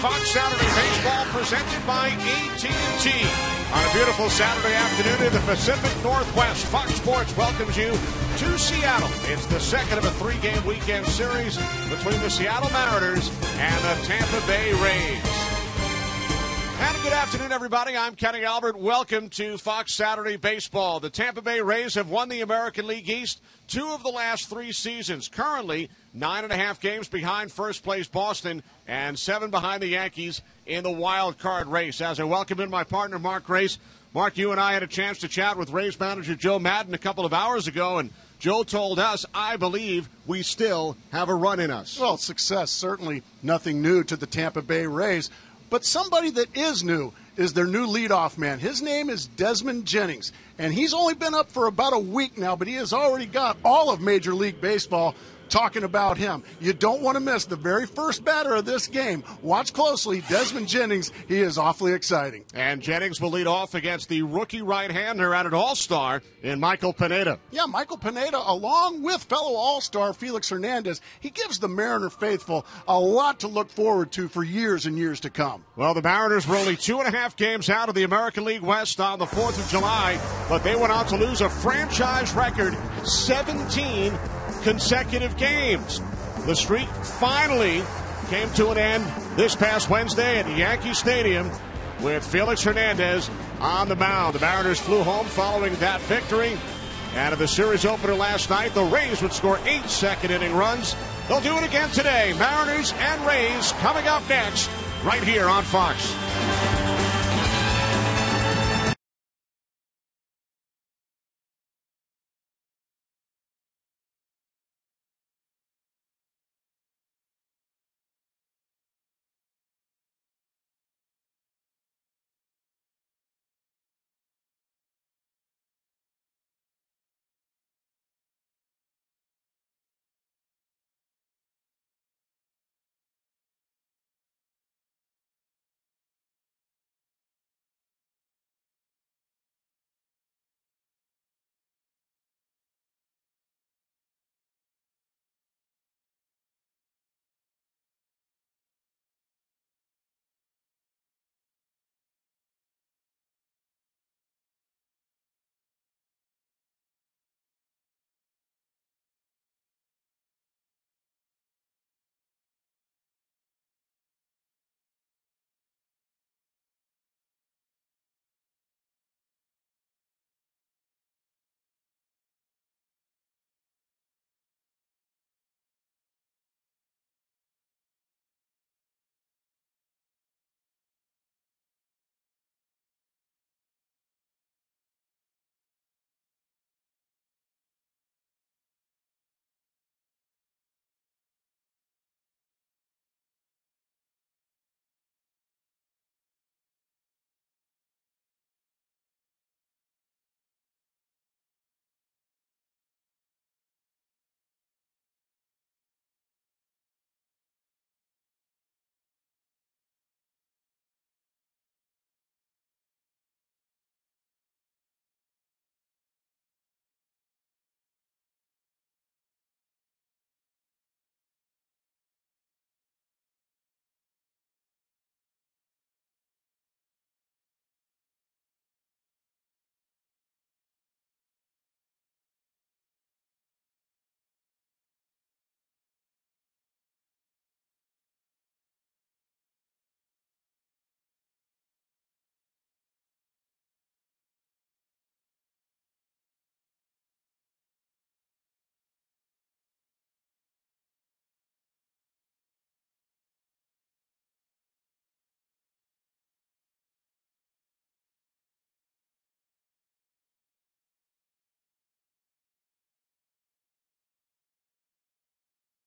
Fox Saturday Baseball presented by AT On a beautiful Saturday afternoon in the Pacific Northwest, Fox Sports welcomes you to Seattle. It's the second of a three-game weekend series between the Seattle Mariners and the Tampa Bay Rays. And good afternoon, everybody. I'm Kenny Albert. Welcome to Fox Saturday Baseball. The Tampa Bay Rays have won the American League East 2 of the last 3 seasons. Currently, 9.5 games behind first-place Boston and 7 behind the Yankees in the wild card race. As I welcome in my partner, Mark Grace. Mark, you and I had a chance to chat with Rays manager Joe Maddon a couple of hours ago, and Joe told us, I believe we still have a run in us. Well, success, certainly nothing new to the Tampa Bay Rays. But somebody that is new is their new leadoff man. His name is Desmond Jennings, and he's only been up for about a week now, but he has already got all of Major League Baseball talking about him. You don't want to miss the very first batter of this game. Watch closely. Desmond Jennings, he is awfully exciting. And Jennings will lead off against the rookie right-hander at an all-star in Michael Pineda. Yeah, Michael Pineda, along with fellow all-star Felix Hernandez, he gives the Mariner faithful a lot to look forward to for years and years to come. Well, the Mariners were only 2.5 games out of the American League West on the 4th of July, but they went on to lose a franchise record 17 consecutive games. The streak finally came to an end this past Wednesday at Yankee Stadium with Felix Hernandez on the mound. The Mariners flew home following that victory. And in the series opener last night, the Rays would score 8 second-inning runs. They'll do it again today. Mariners and Rays coming up next right here on Fox.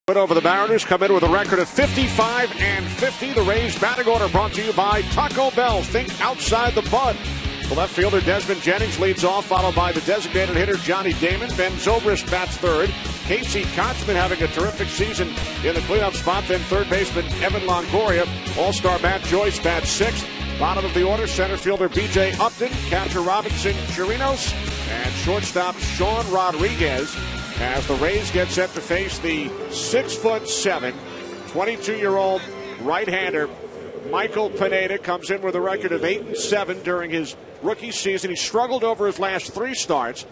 Over the Mariners come in with a record of 55-50. The Rays batting order brought to you by Taco Bell. Think outside the bud. The left fielder Desmond Jennings leads off, followed by the designated hitter Johnny Damon. Ben Zobrist bats third. Casey Kotzman having a terrific season in the cleanup spot. Then third baseman Evan Longoria. All-star Matt Joyce bats sixth. Bottom of the order, center fielder B.J. Upton, catcher Robinson Chirinos, and shortstop Sean Rodriguez. As the Rays get set to face the 6'7", 22-year-old right-hander Michael Pineda comes in with a record of 8-7 during his rookie season. He struggled over his last 3 starts.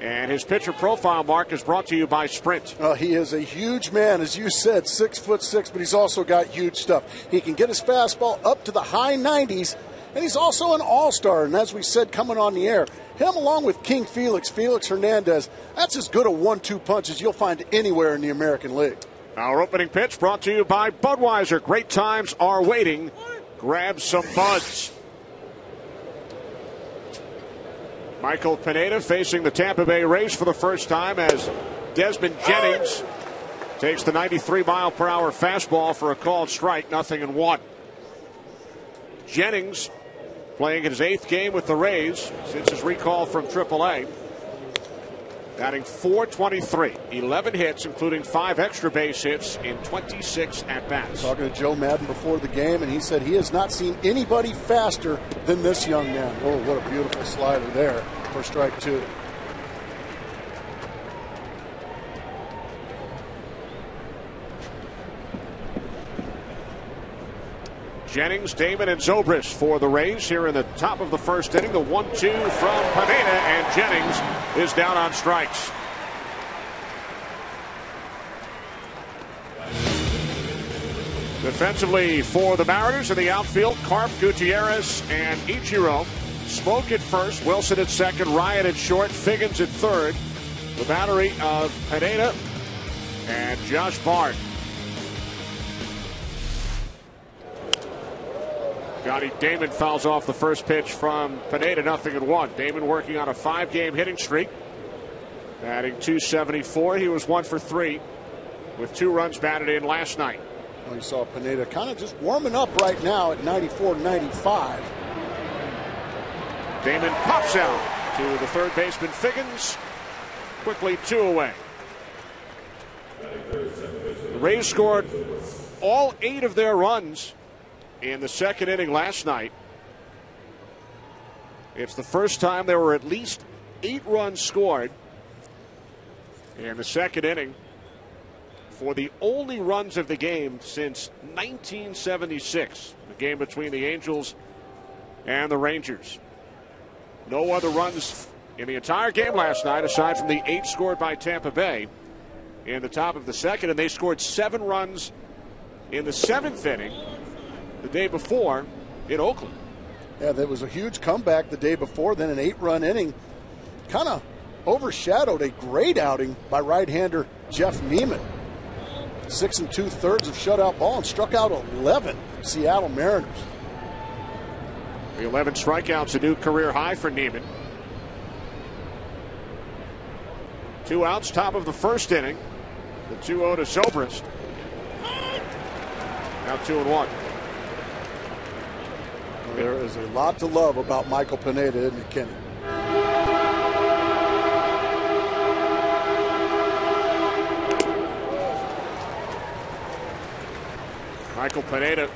And his pitcher profile, Mark, is brought to you by Sprint. He is a huge man, as you said, 6'6", but he's also got huge stuff. He can get his fastball up to the high 90s, and he's also an all-star. And as we said coming on the air, him along with King Felix Hernandez, that's as good a 1-2 punch as you'll find anywhere in the American League. Our opening pitch brought to you by Budweiser. Great times are waiting. Grab some buds. Michael Pineda facing the Tampa Bay Rays for the first time as Desmond Jennings takes the 93-mile-per-hour fastball for a called strike, 0-1. Jennings playing his 8th game with the Rays since his recall from AAA. Batting .423, 11 hits, including 5 extra base hits in 26 at-bats. Talking to Joe Madden before the game, and he said he has not seen anybody faster than this young man. Oh, what a beautiful slider there for strike 2. Jennings, Damon, and Zobrist for the Rays here in the top of the first inning. The 1-2 from Pineda, and Jennings is down on strikes. Defensively for the Mariners in the outfield, Carp, Gutierrez, and Ichiro. Smoke at first, Wilson at second, Ryan at short, Figgins at third. The battery of Pineda and Josh Bard. Johnny Damon fouls off the first pitch from Pineda, 0-1. Damon working on a 5-game hitting streak. Batting .274. He was 1 for 3 with 2 runs batted in last night. Well, you saw Pineda kind of just warming up right now at 94-95. Damon pops out to the third baseman Figgins. Quickly 2 away. The Rays scored all 8 of their runs in the second inning last night. It's the first time there were at least 8 runs scored in the second inning for the only runs of the game since 1976, the game between the Angels and the Rangers. No other runs in the entire game last night aside from the 8 scored by Tampa Bay in the top of the second, and they scored 7 runs in the 7th inning the day before in Oakland. Yeah, there was a huge comeback the day before, then an 8-run inning. Kind of overshadowed a great outing by right-hander Jeff Neiman. 6 2/3 of shutout ball and struck out 11 Seattle Mariners. The 11 strikeouts, a new career high for Neiman. 2 outs, top of the first inning. The 2-0 to Zobrist. Now 2-1. There is a lot to love about Michael Pineda, isn't it, Kenny? Michael Pineda,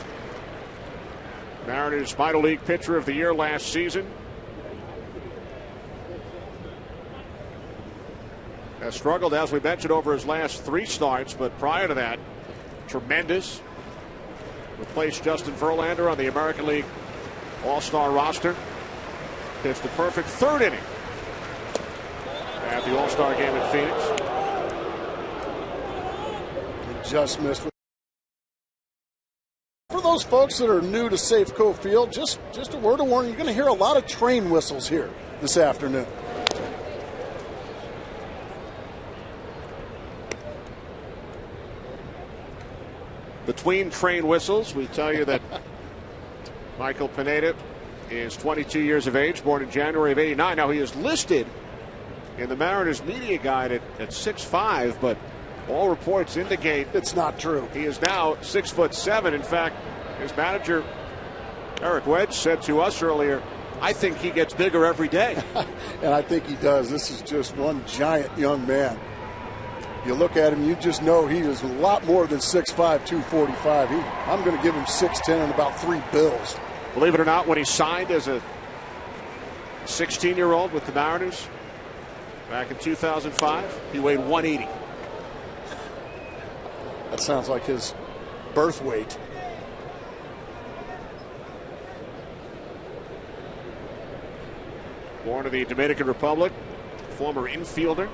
Mariners Minor League Pitcher of the Year last season. Has struggled, as we mentioned, over his last 3 starts, but prior to that, tremendous. Replaced Justin Verlander on the American League All-Star roster. Pitched a perfect 3rd inning at the All-Star game in Phoenix. He just missed. For those folks that are new to Safeco Field, just a word of warning, you're going to hear a lot of train whistles here this afternoon. Between train whistles, we tell you that Michael Pineda is 22 years of age, born in January of '89. Now, he is listed in the Mariners media guide at 6'5", but all reports indicate it's not true. He is now 6'7". In fact, his manager, Eric Wedge, said to us earlier, I think he gets bigger every day. And I think he does. This is just one giant young man. You look at him, you just know he is a lot more than 6'5", 245. I'm going to give him 6'10" and about 3 bills. Believe it or not, when he signed as a 16-year-old with the Mariners back in 2005, he weighed 180. That sounds like his birth weight. born in the Dominican Republic, former infielder,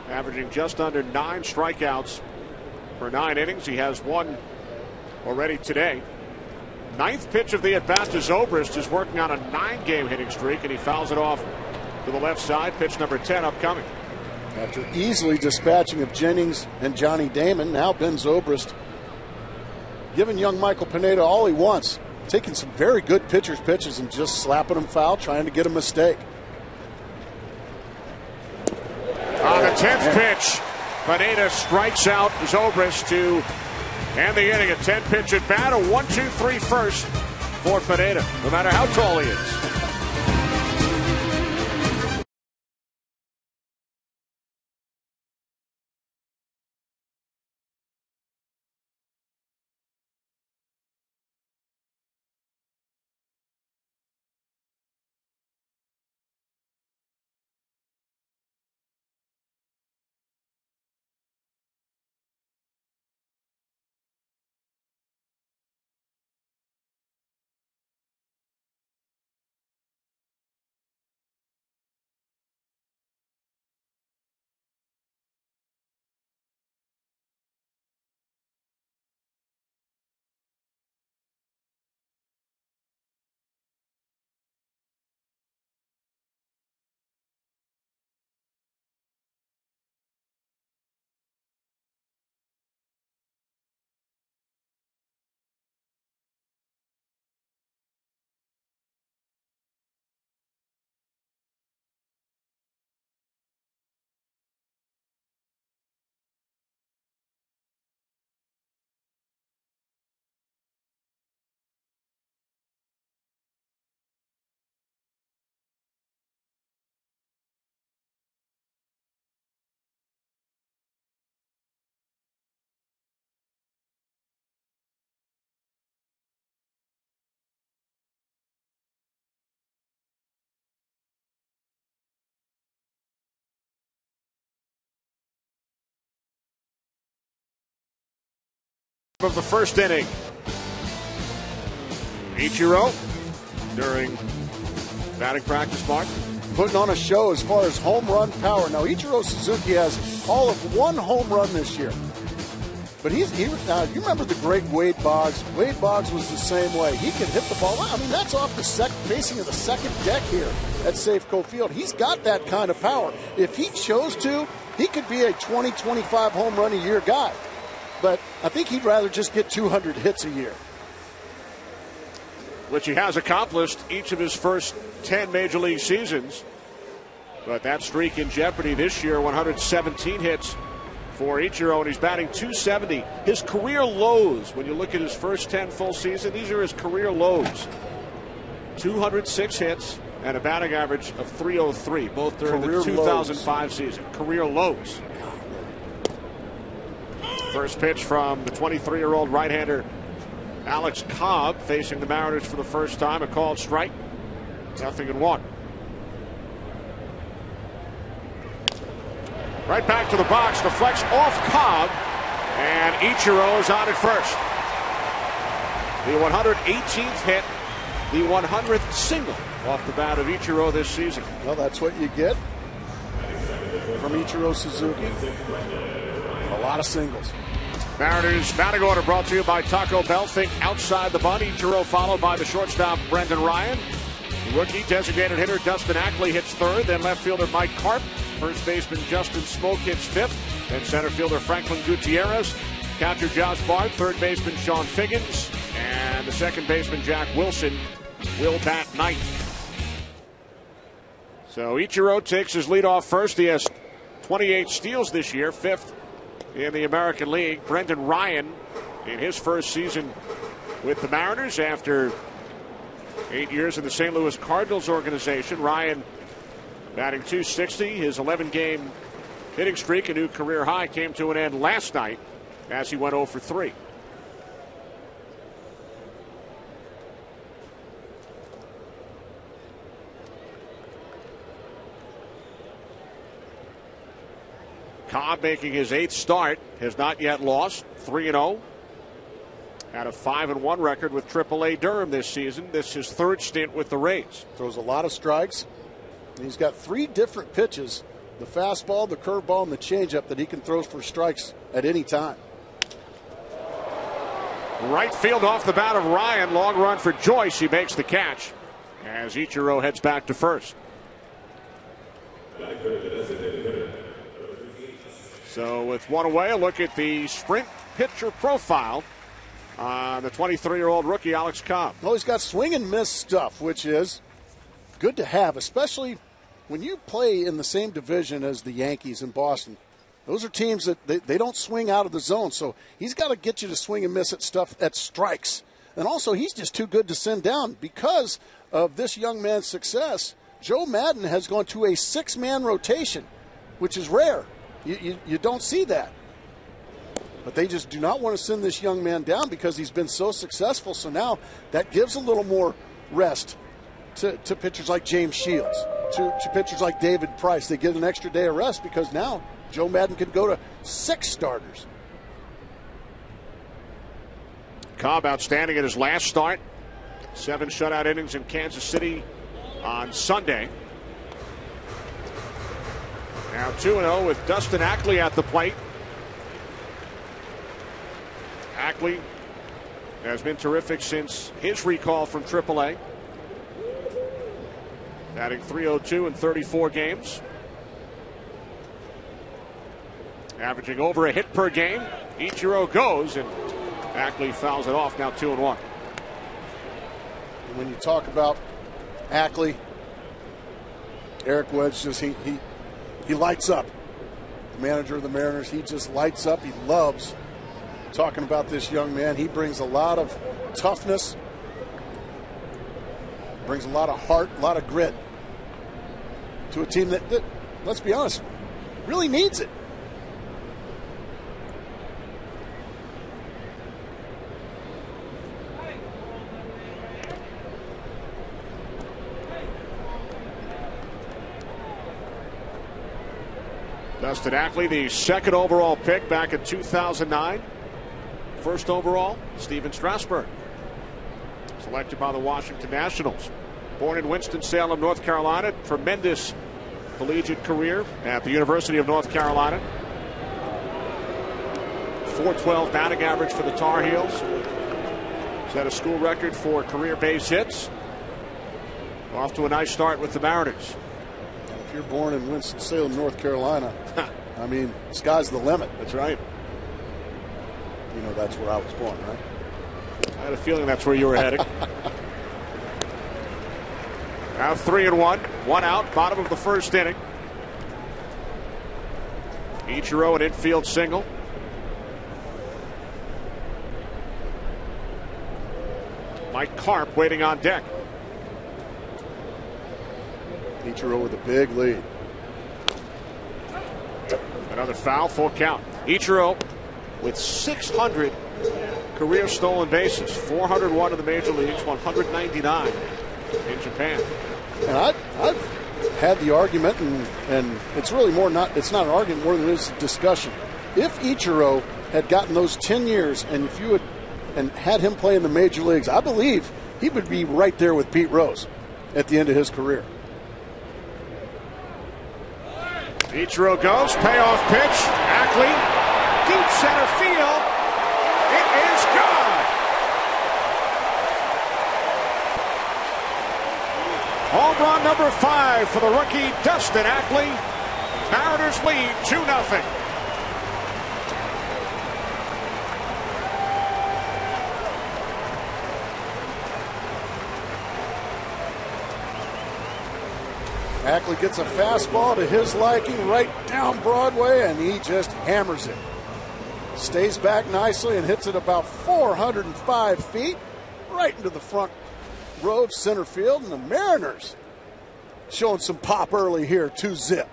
averaging just under 9 strikeouts per 9 innings. He has one already today. 9th pitch of the at-bat to Zobrist is working on a 9-game hitting streak, and he fouls it off to the left side. Pitch number 10 upcoming. After easily dispatching of Jennings and Johnny Damon, now Ben Zobrist giving young Michael Pineda all he wants. Taking some very good pitcher's pitches and just slapping him foul, trying to get a mistake. On the 10th pitch, Pineda strikes out Zobrist to end the inning. A 10-pitch at bat, a 1-2-3 first for Pineda, no matter how tall he is. Of the first inning. Ichiro during batting practice, Mark. Putting on a show as far as home run power. Now, Ichiro Suzuki has all of 1 home run this year. But you remember the great Wade Boggs. Wade Boggs was the same way. He could hit the ball. I mean, that's off the facing of the second deck here at Safeco Field. He's got that kind of power. If he chose to, he could be a 20, 25 home run a year guy. But I think he'd rather just get 200 hits a year. Which he has accomplished each of his first 10 Major League seasons. But that streak in jeopardy this year, 117 hits for Ichiro, and he's batting .270. His career lows, when you look at his first 10 full season, these are his career lows. 206 hits and a batting average of .303, both during the 2005 season. Career lows. First pitch from the 23-year-old right-hander Alex Cobb, facing the Mariners for the first time. A called strike. 0-1. Right back to the box. Deflects off Cobb. And Ichiro is on at first. The 118th hit. The 100th single off the bat of Ichiro this season. Well, that's what you get from Ichiro Suzuki. A lot of singles. Mariners batting order brought to you by Taco Bell. Think outside the bunt. Ichiro followed by the shortstop Brendan Ryan. Rookie designated hitter Dustin Ackley hits third. Then left fielder Mike Karp. First baseman Justin Smoke hits fifth. Then center fielder Franklin Gutierrez. Catcher Josh Bart. Third baseman Sean Figgins. And the second baseman Jack Wilson will bat ninth. So Ichiro takes his lead off first. He has 28 steals this year. Fifth in the American League. Brendan Ryan in his first season with the Mariners after 8 years in the St. Louis Cardinals organization. Ryan batting .260. His 11-game hitting streak, a new career high, came to an end last night as he went 0 for 3. Cobb making his 8th start, has not yet lost, 3-0. Had a 5-1 record with AAA Durham this season. This is his 3rd stint with the Rays. Throws a lot of strikes. And he's got 3 different pitches, the fastball, the curveball, and the changeup that he can throw for strikes at any time. Right field off the bat of Ryan. Long run for Joyce. He makes the catch as Ichiro heads back to first. So with one away, a look at the sprint pitcher profile on the 23-year-old rookie Alex Cobb. Well, he's got swing and miss stuff, which is good to have, especially when you play in the same division as the Yankees in Boston. Those are teams that they don't swing out of the zone, so he's got to get you to swing and miss at stuff at strikes. And also, he's just too good to send down. Because of this young man's success, Joe Maddon has gone to a 6-man rotation, which is rare. You don't see that. But they just do not want to send this young man down because he's been so successful. So now that gives a little more rest to pitchers like James Shields, to pitchers like David Price. They get an extra day of rest because now Joe Maddon could go to 6 starters. Cobb outstanding at his last start. 7 shutout innings in Kansas City on Sunday. Now 2-0 with Dustin Ackley at the plate. Ackley has been terrific since his recall from AAA. Batting .302 in 34 games. Averaging over a hit per game. Ichiro goes, and Ackley fouls it off, now 2-1. When you talk about Ackley, Eric Wedge just he lights up. The manager of the Mariners, he just lights up. He loves talking about this young man. He brings a lot of toughness, brings a lot of heart, a lot of grit to a team that let's be honest, really needs it. Dustin Ackley, the 2nd overall pick back in 2009. 1st overall, Steven Strasburg, selected by the Washington Nationals. Born in Winston-Salem, North Carolina. Tremendous collegiate career at the University of North Carolina. .412 batting average for the Tar Heels. Set a school record for career base hits. Off to a nice start with the Mariners. If you're born in Winston-Salem, North Carolina, I mean, sky's the limit. That's right. You know that's where I was born, right? I had a feeling that's where you were heading. Now 3-1, 1 out, bottom of the 1st inning. Ichiro, an infield single. Mike Karp waiting on deck. Ichiro with a big lead. Another foul, full count. Ichiro with 600 career stolen bases, 401 in the major leagues, 199 in Japan. And I've had the argument, and it's really it's not an argument more than it is a discussion. If Ichiro had gotten those 10 years, and if you had him play in the major leagues, I believe he would be right there with Pete Rose at the end of his career. Ichiro goes, payoff pitch. Ackley, deep center field. It is gone. Home run number 5 for the rookie Dustin Ackley. Mariners lead 2-0. Ackley gets a fastball to his liking right down Broadway, and he just hammers it. Stays back nicely and hits it about 405 feet right into the front row of center field, and the Mariners showing some pop early here, 2-0.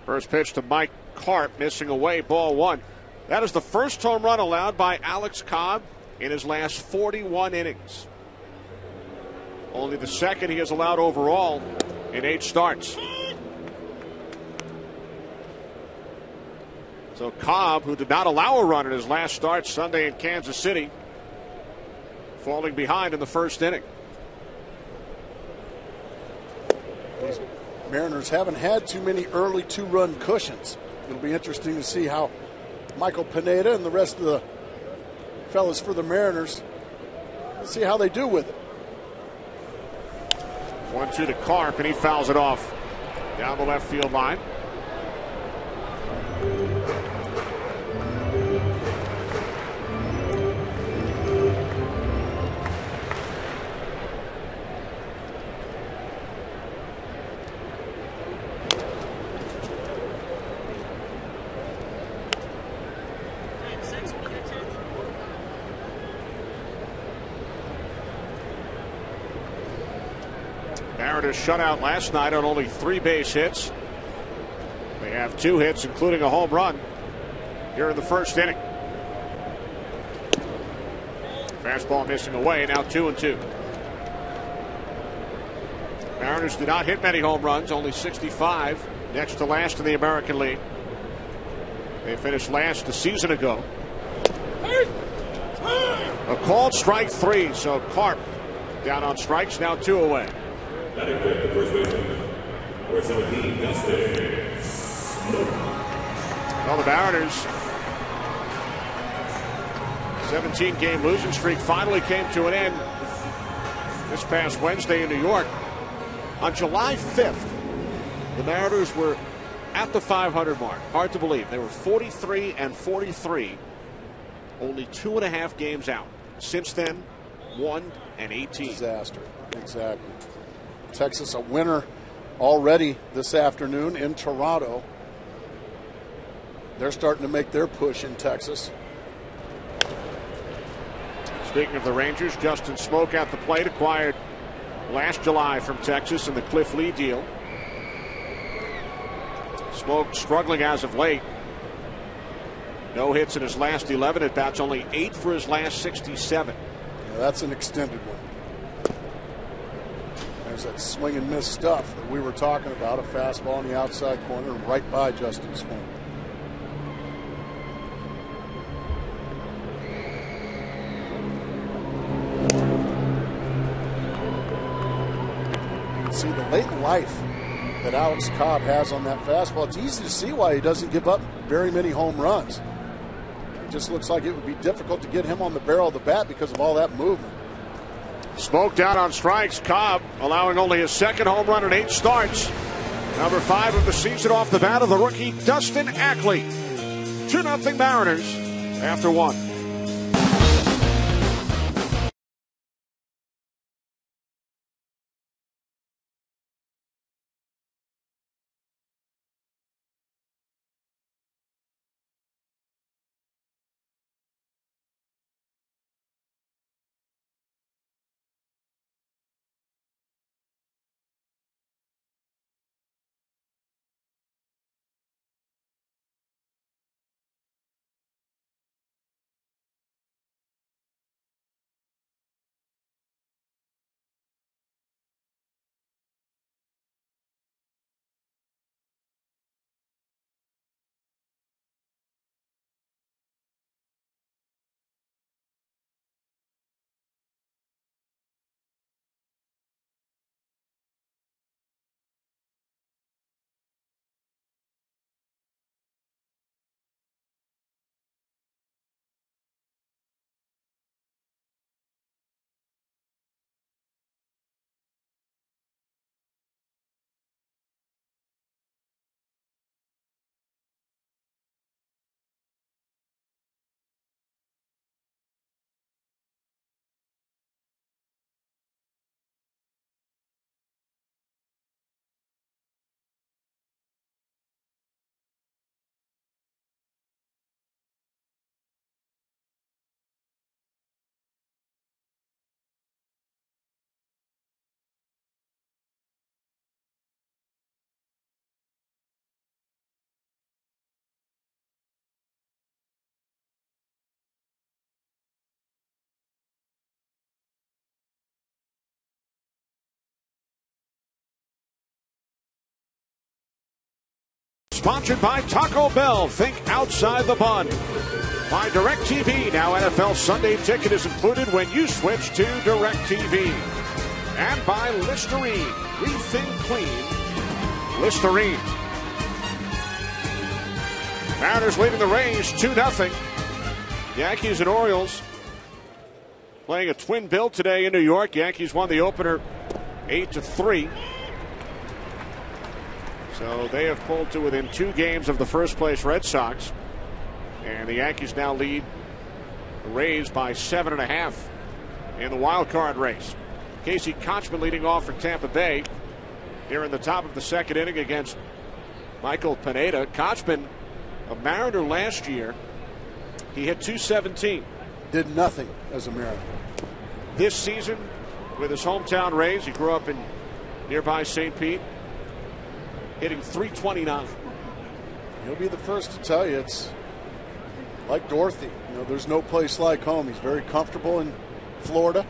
First pitch to Mike Karp, missing away, ball 1. That is the first home run allowed by Alex Cobb in his last 41 innings. Only the 2nd he has allowed overall in 8 starts. So Cobb, who did not allow a run in his last start Sunday in Kansas City, falling behind in the 1st inning. These Mariners haven't had too many early two-run cushions. It'll be interesting to see how Michael Pineda and the rest of the fellas for the Mariners, let's see how they do with it. 1-2 to Karp, and he fouls it off down the left field line. Mariners shut out last night on only 3 base hits. They have 2 hits, including a home run here in the first inning. Fastball missing away, now 2-2. Mariners did not hit many home runs, only 65, next to last in the American League. They finished last a season ago. A called strike 3, so Karp down on strikes, now 2 away. Batting fifth, the first baseman, number 17, Dustin. Well, the Mariners' 17-game losing streak finally came to an end this past Wednesday in New York. On July 5th, the Mariners were at the 500 mark. Hard to believe. They were 43-43, only 2.5 games out. Since then, 1-18. Disaster. Exactly. Texas a winner already this afternoon in Toronto. They're starting to make their push in Texas. Speaking of the Rangers, Justin Smoke at the plate, acquired last July from Texas in the Cliff Lee deal. Smoke struggling as of late. No hits in his last 11 at bats, only 8 for his last 67. Yeah, that's an extended one. There's that swing and miss stuff that we were talking about. A fastball on the outside corner and right by Justin Smoke. You can see the latent life that Alex Cobb has on that fastball. It's easy to see why he doesn't give up very many home runs. It just looks like it would be difficult to get him on the barrel of the bat because of all that movement. Smoke down on strikes. Cobb allowing only his 2nd home run in 8 starts. Number 5 of the season off the bat of the rookie Dustin Ackley. 2-0 Mariners after 1. Sponsored by Taco Bell. Think outside the bun. By DirecTV. Now NFL Sunday Ticket is included when you switch to DirecTV. and by Listerine. Rethink Clean. Listerine. Mariners leading the Rays 2-0. Yankees and Orioles playing a twin bill today in New York. Yankees won the opener 8-3. So they have pulled to within 2 games of the first place Red Sox. And the Yankees now lead the Rays by 7.5 in the wild card race. Casey Kochman leading off for Tampa Bay here in the top of the second inning against Michael Pineda. Kochman, a Mariner last year, he hit .217. Did nothing as a Mariner. This season with his hometown Rays, he grew up in nearby St. Pete, hitting .329. He'll be the first to tell you it's like Dorothy. You know, there's no place like home. He's very comfortable in Florida.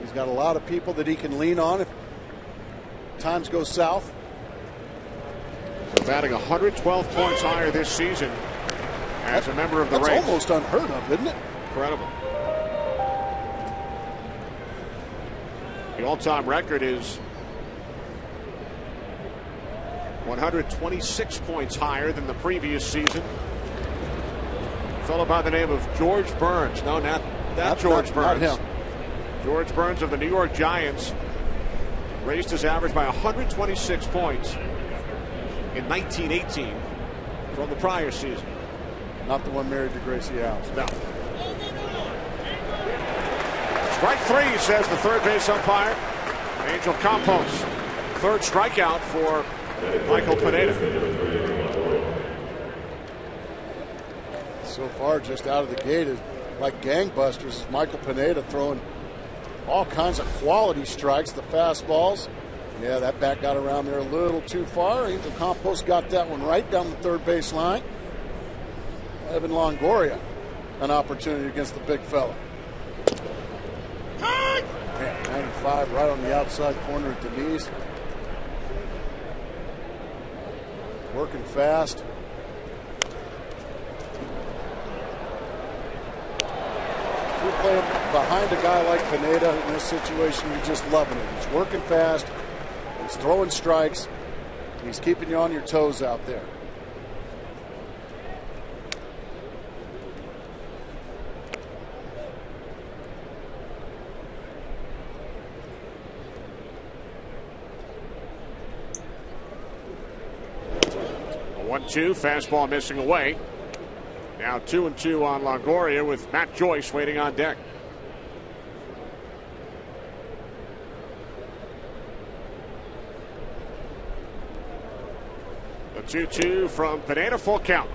He's got a lot of people that he can lean on if times go south. So batting 112 points higher this season as a member of the Rays. That's almost unheard of, isn't it? Incredible. The all-time record is 126 points higher than the previous season. A fellow by the name of George Burns. No, not George Burns. Not him. George Burns of the New York Giants raised his average by 126 points in 1918 from the prior season. Not the one married to Gracie Allen. No. Strike 3, says the third base umpire, Angel Campos. Third strikeout for Michael Pineda. So far, just out of the gate, is like gangbusters. Is Michael Pineda throwing all kinds of quality strikes, the fastballs. Yeah, that bat got around there a little too far. Angel Campos got that one right down the third base line. Evan Longoria, an opportunity against the big fella. Man, 95 right on the outside corner at the knees. Working fast. If you're playing behind a guy like Pineda in this situation, you're just loving it. He's working fast. He's throwing strikes. He's keeping you on your toes out there. A 1-2, fastball missing away. Now 2-2 on Longoria with Matt Joyce waiting on deck. The 2-2 from Pineda, full count.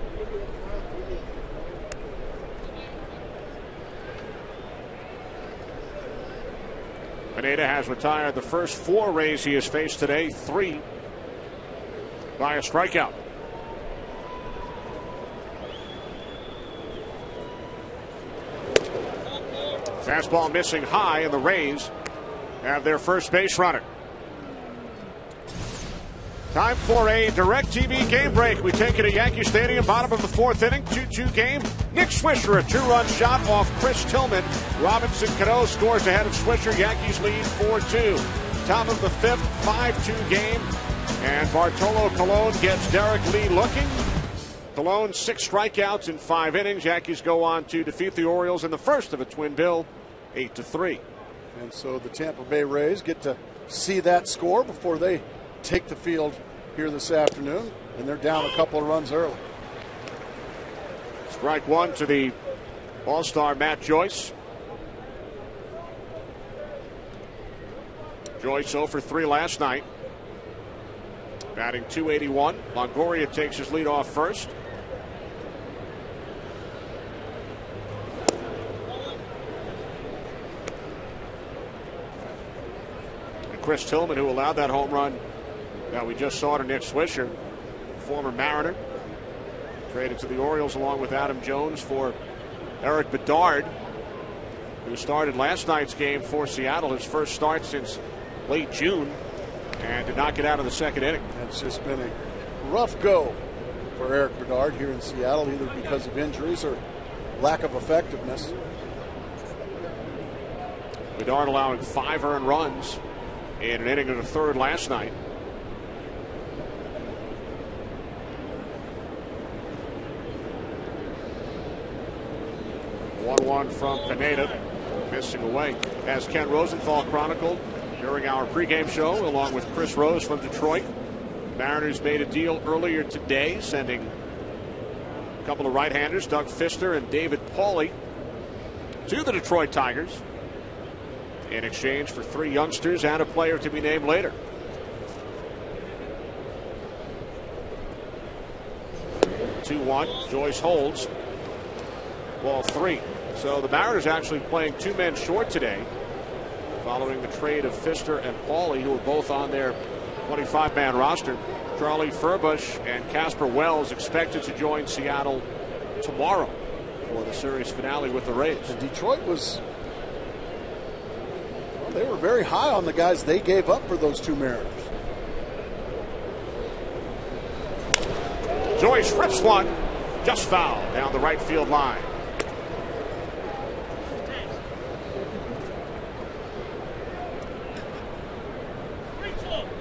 Pineda has retired the first 4 Rays he has faced today, 3 by a strikeout. Fastball missing high, and the Rays have their first base runner. Time for a DirecTV game break. We take it to Yankee Stadium, bottom of the 4th inning, 2-2 game. Nick Swisher, a 2-run shot off Chris Tillman. Robinson Cano scores ahead of Swisher. Yankees lead 4-2. Top of the 5th, 5-2 game. And Bartolo Colon gets Derek Lee looking. Colon 6 strikeouts in 5 innings. Yankees go on to defeat the Orioles in the first of a twin bill, 8-3. And so the Tampa Bay Rays get to see that score before they take the field here this afternoon, and they're down a couple of runs early. Strike 1 to the All-Star Matt Joyce. Joyce 0 for 3 last night, batting .281. Longoria takes his lead off first. And Chris Tillman, who allowed that home run that we just saw to Nick Swisher, former Mariner, traded to the Orioles along with Adam Jones for Eric Bedard, who started last night's game for Seattle, his first start since late June, and did not get out of the second inning. It's just been a rough go for Eric Bedard here in Seattle, either because of injuries or lack of effectiveness. Bedard allowing 5 earned runs in an inning and a third last night. One from Pineda, missing away. As Ken Rosenthal chronicled during our pregame show, along with Chris Rose from Detroit, Mariners made a deal earlier today, sending a couple of right-handers, Doug Fister and David Pauly, to the Detroit Tigers in exchange for 3 youngsters and a player to be named later. Joyce holds. Ball 3. So the Mariners actually playing 2 men short today, following the trade of Fister and Pauly, who are both on their 25-man roster. Charlie Furbush and Casper Wells expected to join Seattle tomorrow for the series finale with the Rays. And Detroit they were very high on the guys they gave up for those 2 Mariners. Joyce rips one, just foul down the right field line.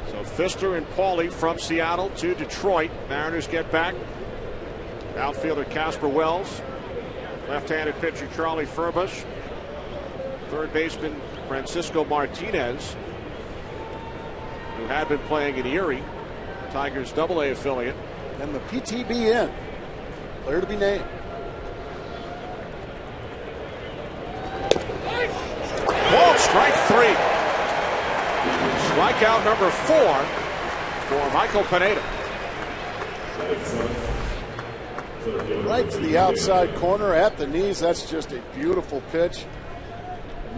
So Fister and Pauly from Seattle to Detroit. Mariners get back outfielder Casper Wells, left-handed pitcher Charlie Furbush, third baseman Francisco Martinez, who had been playing in Erie, Tigers AA affiliate. And the PTBN, player to be named. Ball strike 3. Strikeout number 4 for Michael Pineda. Right to the outside corner at the knees. That's just a beautiful pitch.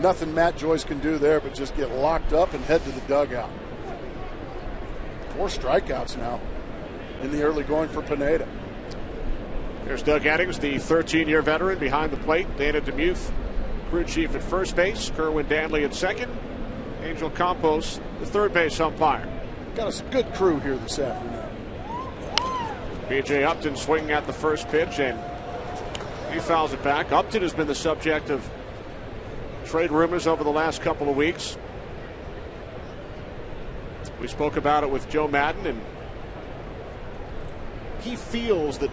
Nothing Matt Joyce can do there but just get locked up and head to the dugout. 4 strikeouts now in the early going for Pineda. There's Doug Eddings, the 13-year veteran behind the plate. Dana DeMuth, crew chief at first base. Kerwin Danley at second. Angel Campos, the third base umpire. Got us a good crew here this afternoon. B.J. Upton swinging at the first pitch, and he fouls it back. Upton has been the subject of trade rumors over the last couple of weeks. We spoke about it with Joe Madden, and he feels that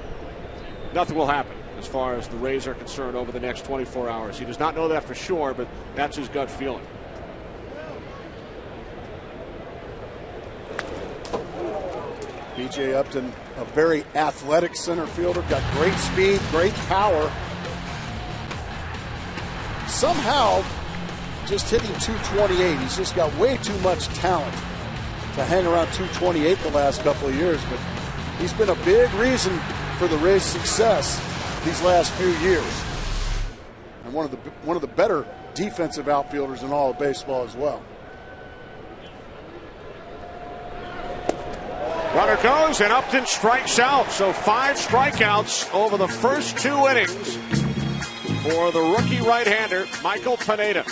nothing will happen as far as the Rays are concerned over the next 24 hours. He does not know that for sure, but that's his gut feeling. B.J. Upton, a very athletic center fielder, got great speed, great power. Somehow, just hitting 228. He's just got way too much talent to hang around 228 the last couple of years, but he's been a big reason for the Rays' success these last few years. And one of the better defensive outfielders in all of baseball as well. Runner goes, and Upton strikes out. So 5 strikeouts over the first 2 innings for the rookie right-hander, Michael Pineda.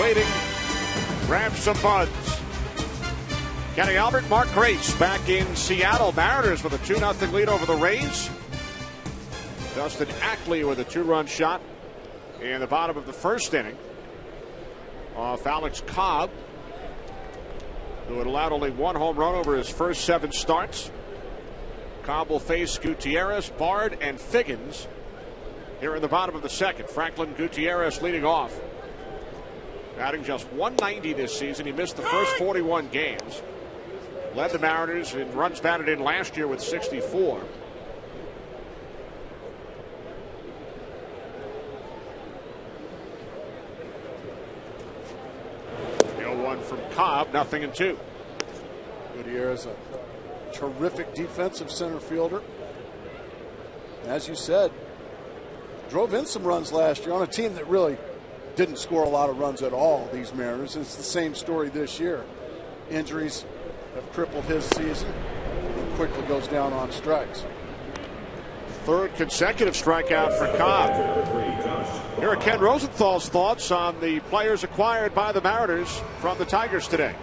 waiting. Grab some buds. Kenny Albert, Mark Grace back in Seattle. Mariners with a 2-0 lead over the Rays. Dustin Ackley with a 2-run shot in the bottom of the first inning off Alex Cobb, who had allowed only 1 home run over his first 7 starts. Cobb will face Gutierrez, Bard, and Figgins here in the bottom of the second. Franklin Gutierrez leading off, batting just .190 this season. He missed the first 41 games. Led the Mariners in runs batted in last year with 64. The 0-1 from Cobb, 0-2. Gutierrez, a terrific defensive center fielder. As you said, drove in some runs last year on a team that really didn't score a lot of runs at all, these Mariners. It's the same story this year. Injuries have crippled his season. He quickly goes down on strikes. 3rd consecutive strikeout for Cobb. Here are Ken Rosenthal's thoughts on the players acquired by the Mariners from the Tigers today.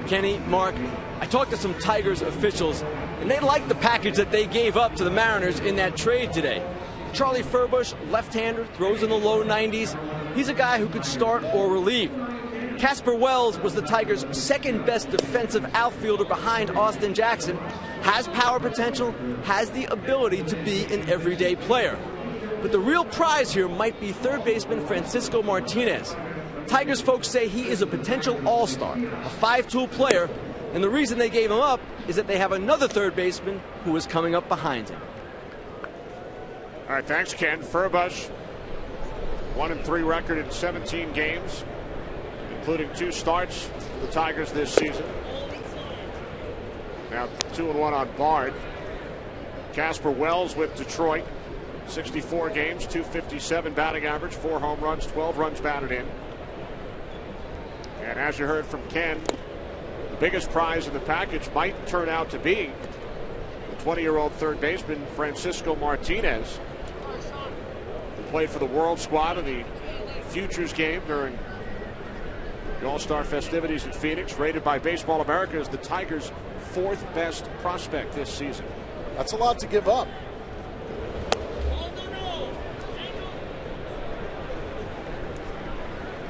Kenny, Mark, I talked to some Tigers officials, and they like the package that they gave up to the Mariners in that trade today. Charlie Furbush, left-hander, throws in the low 90s. He's a guy who could start or relieve. Casper Wells was the Tigers' 2nd best defensive outfielder behind Austin Jackson. Has power potential, has the ability to be an everyday player. But the real prize here might be 3rd baseman Francisco Martinez. Tigers folks say he is a potential all-star, a 5-tool player, and the reason they gave him up is that they have another 3rd baseman who is coming up behind him. All right, thanks, Ken. Furbush, 1-3 record in 17 games, including 2 starts for the Tigers this season. Now 2-1 on Bard. Casper Wells with Detroit, 64 games, .257 batting average, 4 home runs, 12 runs batted in. And as you heard from Ken, the biggest prize in the package might turn out to be the 20-year-old 3rd baseman Francisco Martinez, who played for the World Squad in the Futures game during the All-Star festivities in Phoenix, rated by Baseball America as the Tigers' 4th best prospect this season. That's a lot to give up.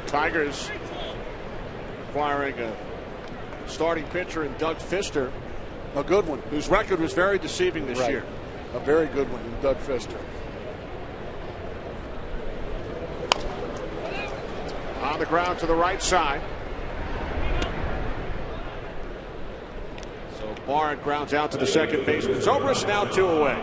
Tigers acquiring a starting pitcher in Doug Fister. A good one. Whose record was very deceiving this year. A very good one in Doug Fister. On the ground to the right side. So Bard grounds out to the second baseman. Zobrist now 2 away.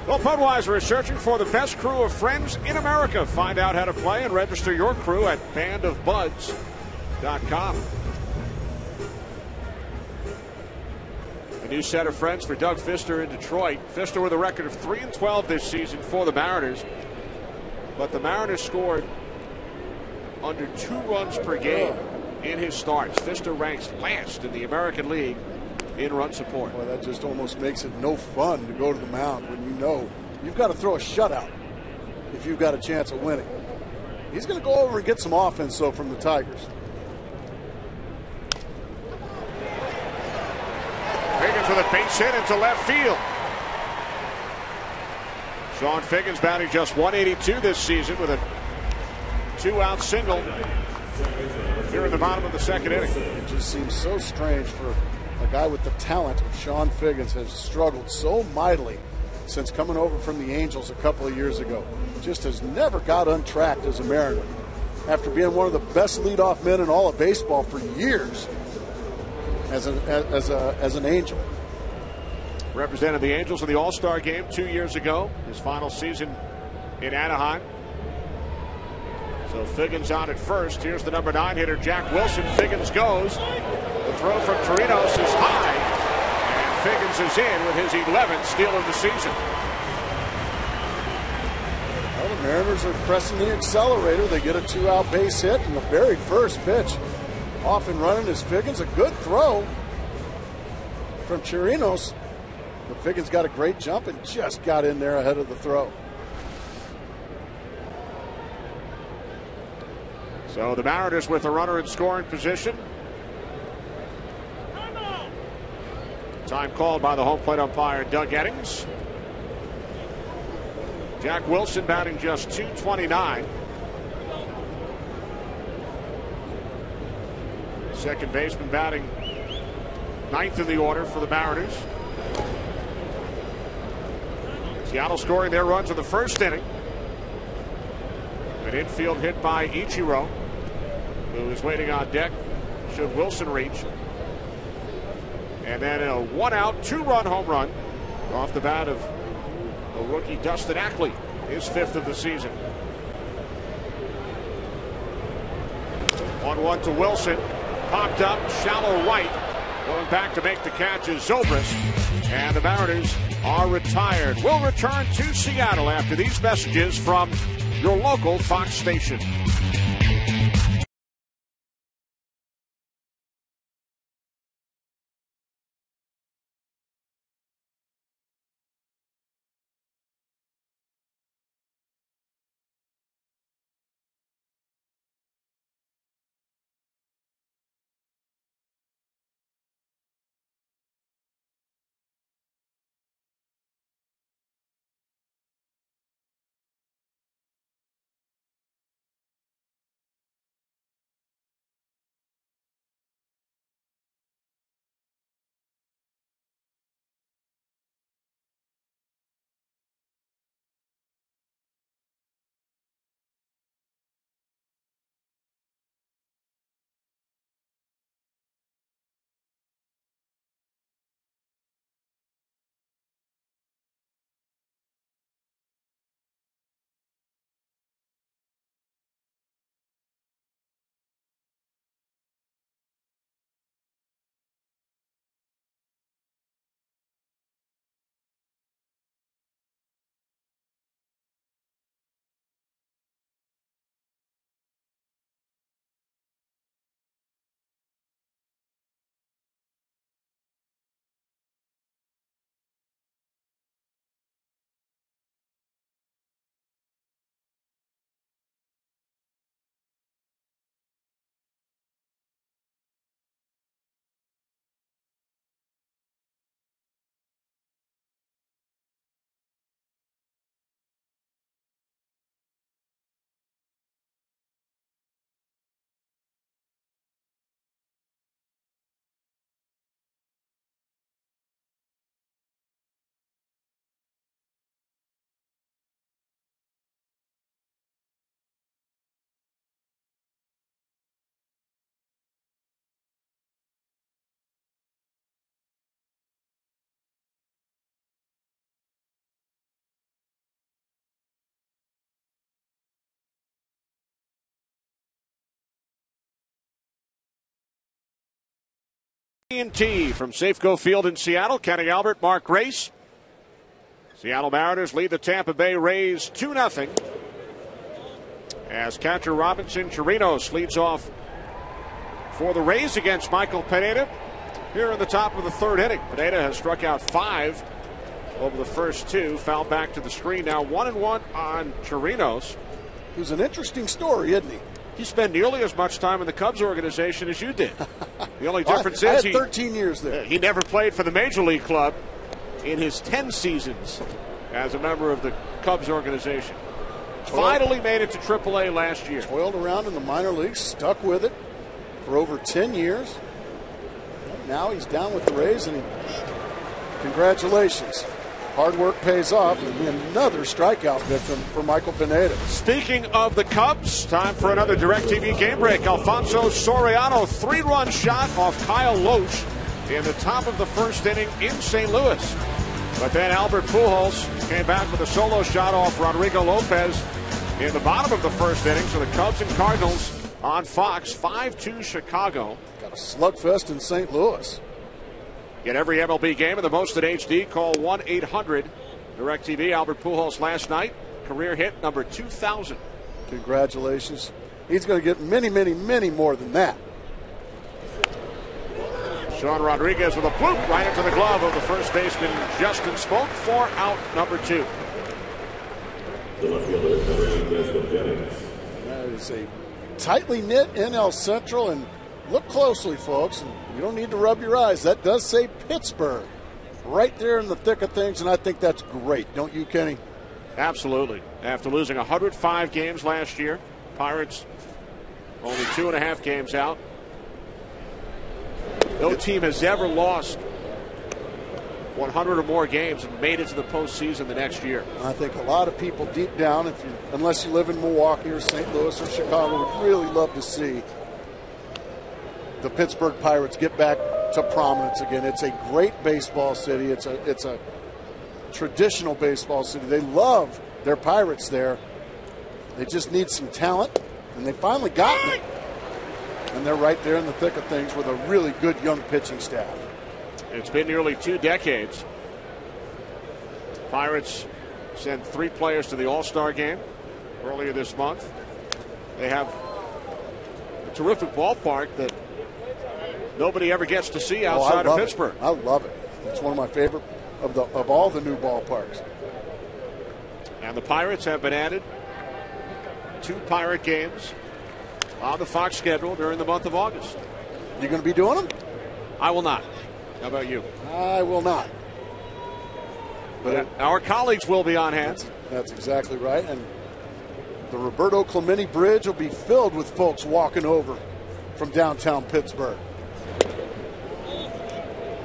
Well, Budweiser is searching for the best crew of friends in America. Find out how to play and register your crew at bandofbuds.com. A new set of friends for Doug Fister in Detroit. Fister with a record of 3-12 this season for the Mariners. But the Mariners scored under 2 runs per game in his starts. Fister ranks last in the American League in run support. Boy, that just almost makes it no fun to go to the mound when you know you've got to throw a shutout if you've got a chance of winning. He's going to go over and get some offense, though, from the Tigers. Figgins with a base hit into left field. Sean Figgins batting just .182 this season with a 2-out single here in the bottom of the second inning. It just seems so strange for a guy with the talent of Sean Figgins, has struggled so mightily since coming over from the Angels a couple of years ago. Just has never got untracked as a Mariner after being one of the best leadoff men in all of baseball for years as an Angel. Represented the Angels in the All-Star game 2 years ago, his final season in Anaheim. So Figgins on at first. Here's the number 9 hitter, Jack Wilson. Figgins goes. The throw from Chirinos is high. And Figgins is in with his 11th steal of the season. Well, the Mariners are pressing the accelerator. They get a 2-out base hit, and the very first pitch off and running is Figgins. A good throw from Chirinos. But Figgins got a great jump and just got in there ahead of the throw. So the Mariners with a runner in scoring position. Time called by the home plate umpire, Doug Eddings. Jack Wilson batting just .229. Second baseman batting ninth in the order for the Mariners. Seattle scoring their runs in the first inning. An infield hit by Ichiro, who is waiting on deck should Wilson reach. And then a 1-out, 2-run home run off the bat of the rookie Dustin Ackley, his 5th of the season. 1-1 to Wilson. Popped up, shallow right. Going back to make the catch is Zobrist. And the Mariners are retired. We'll return to Seattle after these messages from your local Fox station. TNT from Safeco Field in Seattle. Kenny Albert, Mark Grace. Seattle Mariners lead the Tampa Bay Rays 2-0. As catcher Robinson Chirinos leads off for the Rays against Michael Pineda here in the top of the third inning. Pineda has struck out 5 over the first 2. Fouled back to the screen. Now 1-1 on Chirinos. Who's an interesting story, isn't he? He spent nearly as much time in the Cubs organization as you did. The only difference is he had 13 years there. He never played for the Major League club in his 10 seasons as a member of the Cubs organization. Finally made it to AAA last year. Toiled around in the minor leagues, stuck with it for over 10 years. Now he's down with the Rays, and congratulations. Hard work pays off, and another strikeout victim for Michael Pineda. Speaking of the Cubs, time for another DirecTV game break. Alfonso Soriano, 3-run shot off Kyle Loesch in the top of the first inning in St. Louis. But then Albert Pujols came back with a solo shot off Rodrigo Lopez in the bottom of the first inning. So the Cubs and Cardinals on Fox, 5-2 Chicago. Got a slugfest in St. Louis. Get every MLB game and the most in HD. Call 1-800-DirecTV. Albert Pujols last night, career hit number 2,000. Congratulations. He's going to get many, many, many more than that. Sean Rodriguez with a bloop right into the glove of the first baseman Justin Smoak for out number 2. That is a tightly knit NL Central, and look closely, folks, and you don't need to rub your eyes. That does say Pittsburgh right there in the thick of things, and I think that's great. Don't you, Kenny? Absolutely. After losing 105 games last year, Pirates only 2.5 games out. No team has ever lost 100 or more games and made it to the postseason the next year. I think a lot of people deep down, unless you live in Milwaukee or St. Louis or Chicago, would really love to see the Pittsburgh Pirates get back to prominence again. It's a great baseball city. It's a traditional baseball city. They love their Pirates there. They just need some talent, and they finally got it. And they're right there in the thick of things with a really good young pitching staff. It's been nearly 2 decades. Pirates sent 3 players to the All-Star game earlier this month. They have a terrific ballpark that nobody ever gets to see outside of Pittsburgh. I love it. It's one of my favorite of all the new ballparks. And the Pirates have been added 2 Pirate games on the Fox schedule during the month of August. You going to be doing them? I will not. How about you? I will not. But our colleagues will be on hand. That's exactly right. And the Roberto Clemente Bridge will be filled with folks walking over from downtown Pittsburgh.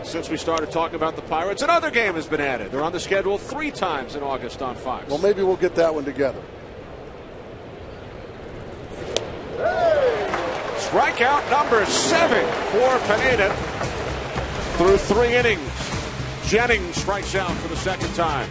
Since we started talking about the Pirates, another game has been added. They're on the schedule 3 times in August on Fox. Well, maybe we'll get that one together. Strikeout number 7 for Pineda. Through 3 innings, Jennings strikes out for the second time.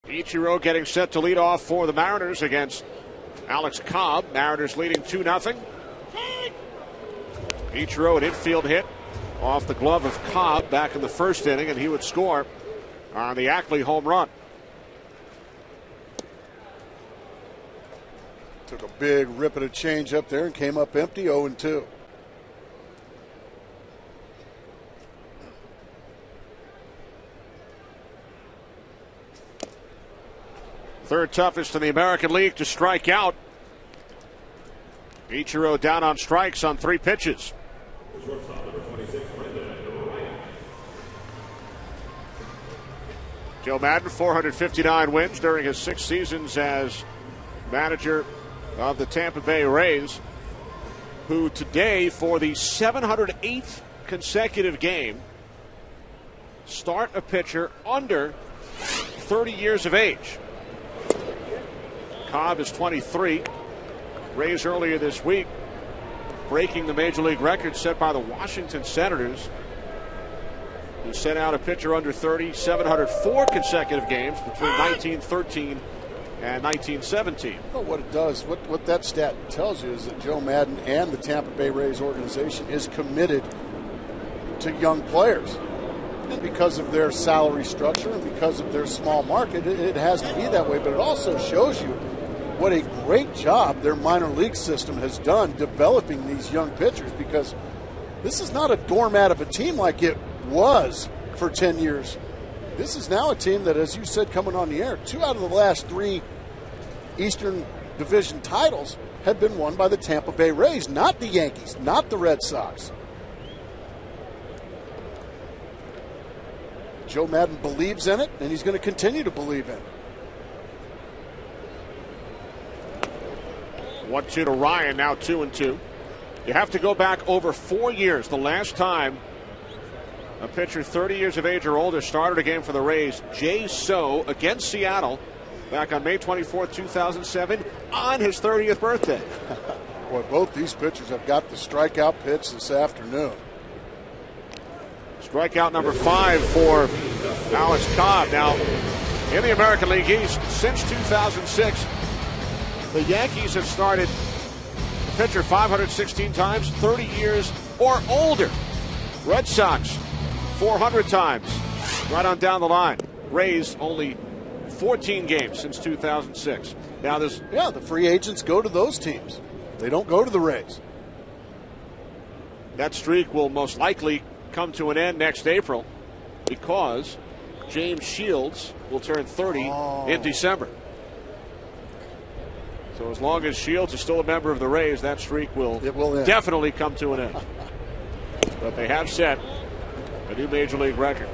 Ichiro getting set to lead off for the Mariners against Alex Cobb. Mariners leading 2-0. Ichiro, an infield hit off the glove of Cobb back in the first inning, and he would score on the Ackley home run. Took a big rip at a change up there and came up empty, 0-2. Third toughest in the American League to strike out. Ichiro down on strikes on 3 pitches. Joe Madden, 459 wins during his 6 seasons as manager of the Tampa Bay Rays, who today, for the 708th consecutive game, start a pitcher under 30 years of age. Cobb is 23. Rays earlier this week breaking the major league record set by the Washington Senators, who sent out a pitcher under 30 704 consecutive games between 1913 and 1917. Well, what it does, what that stat tells you is that Joe Madden and the Tampa Bay Rays organization is committed to young players. And because of their salary structure and because of their small market, it has to be that way. But it also shows you what a great job their minor league system has done developing these young pitchers, because this is not a doormat of a team like it was for 10 years. This is now a team that, as you said coming on the air, 2 out of the last 3 Eastern Division titles have been won by the Tampa Bay Rays, not the Yankees, not the Red Sox. Joe Madden believes in it, and he's going to continue to believe in it. 1-2 to Ryan, now 2-2. You have to go back over 4 years. The last time a pitcher 30 years of age or older started a game for the Rays, Jay So against Seattle back on May 24th, 2007, on his 30th birthday. Boy, both these pitchers have got the strikeout pitch this afternoon. Strikeout number 5 for Alex Cobb. Now, in the American League East, since 2006, the Yankees have started the pitcher 516 times, 30 years or older. Red Sox, 400 times, right on down the line. Rays, only 14 games since 2006. Now there's... Yeah, the free agents go to those teams. They don't go to the Rays. That streak will most likely come to an end next April, because James Shields will turn 30 in December. So as long as Shields is still a member of the Rays, that streak will definitely come to an end. But they have set a new major league record.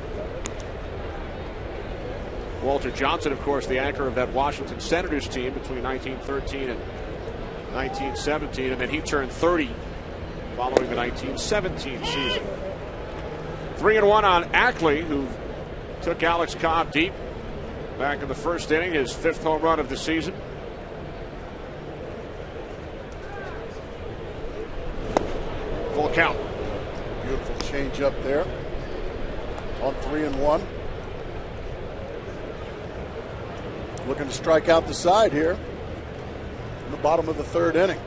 Walter Johnson, of course, the anchor of that Washington Senators team between 1913 and 1917, and then he turned 30 following the 1917 season. 3-1 on Ackley, who took Alex Cobb deep back in the first inning, his 5th home run of the season. Full count. Beautiful change up there on 3-1. Looking to strike out the side here in the bottom of the 3rd inning.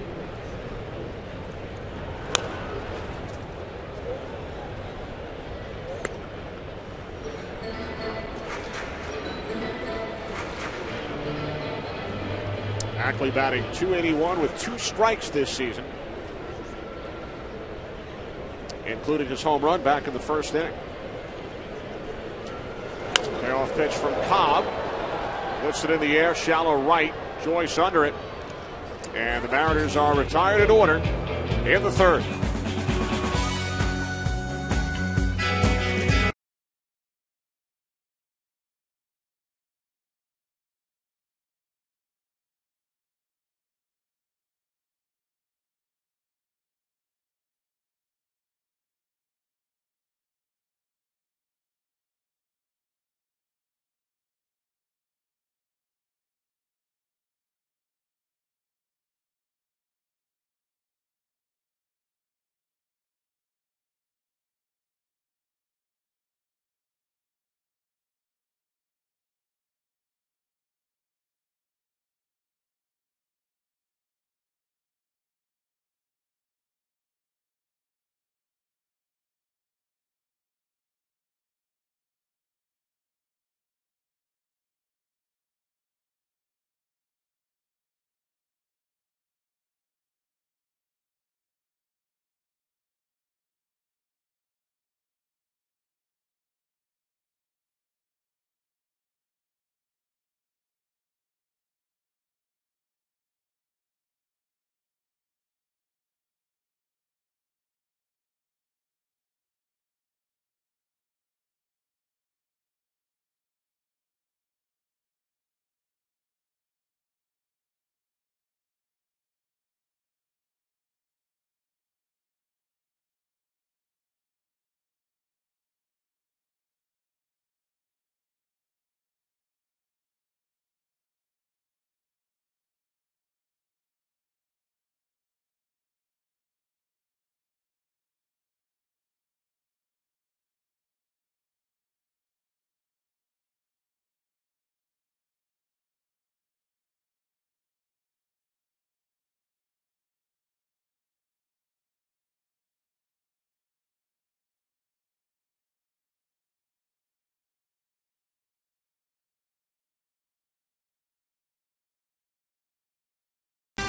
Ackley batting .281 with 2 strikes this season, including his home run back in the first inning. Payoff pitch from Cobb. Lifts it in the air, shallow right. Joyce under it. And the Mariners are retired in order in the 3rd.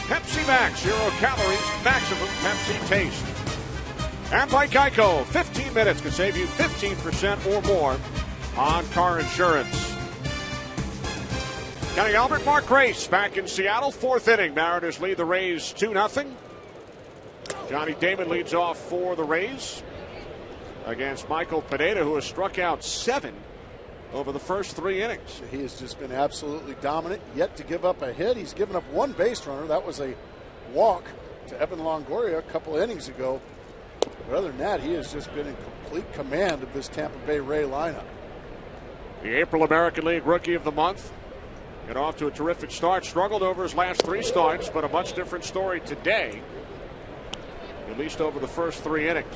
Pepsi Max, 0 calories, maximum Pepsi taste. And by Geico, 15 minutes can save you 15% or more on car insurance. Kenny Albert, Mark Grace back in Seattle, 4th inning. Mariners lead the Rays 2-0. Johnny Damon leads off for the Rays against Michael Pineda, who has struck out 7 over the first 3 innings. He has just been absolutely dominant, yet to give up a hit. He's given up 1 base runner. That was a walk to Evan Longoria a couple of innings ago. But other than that, he has just been in complete command of this Tampa Bay Ray lineup. The April American League Rookie of the Month. Got off to a terrific start. Struggled over his last 3 starts, but a much different story today, at least over the first 3 innings.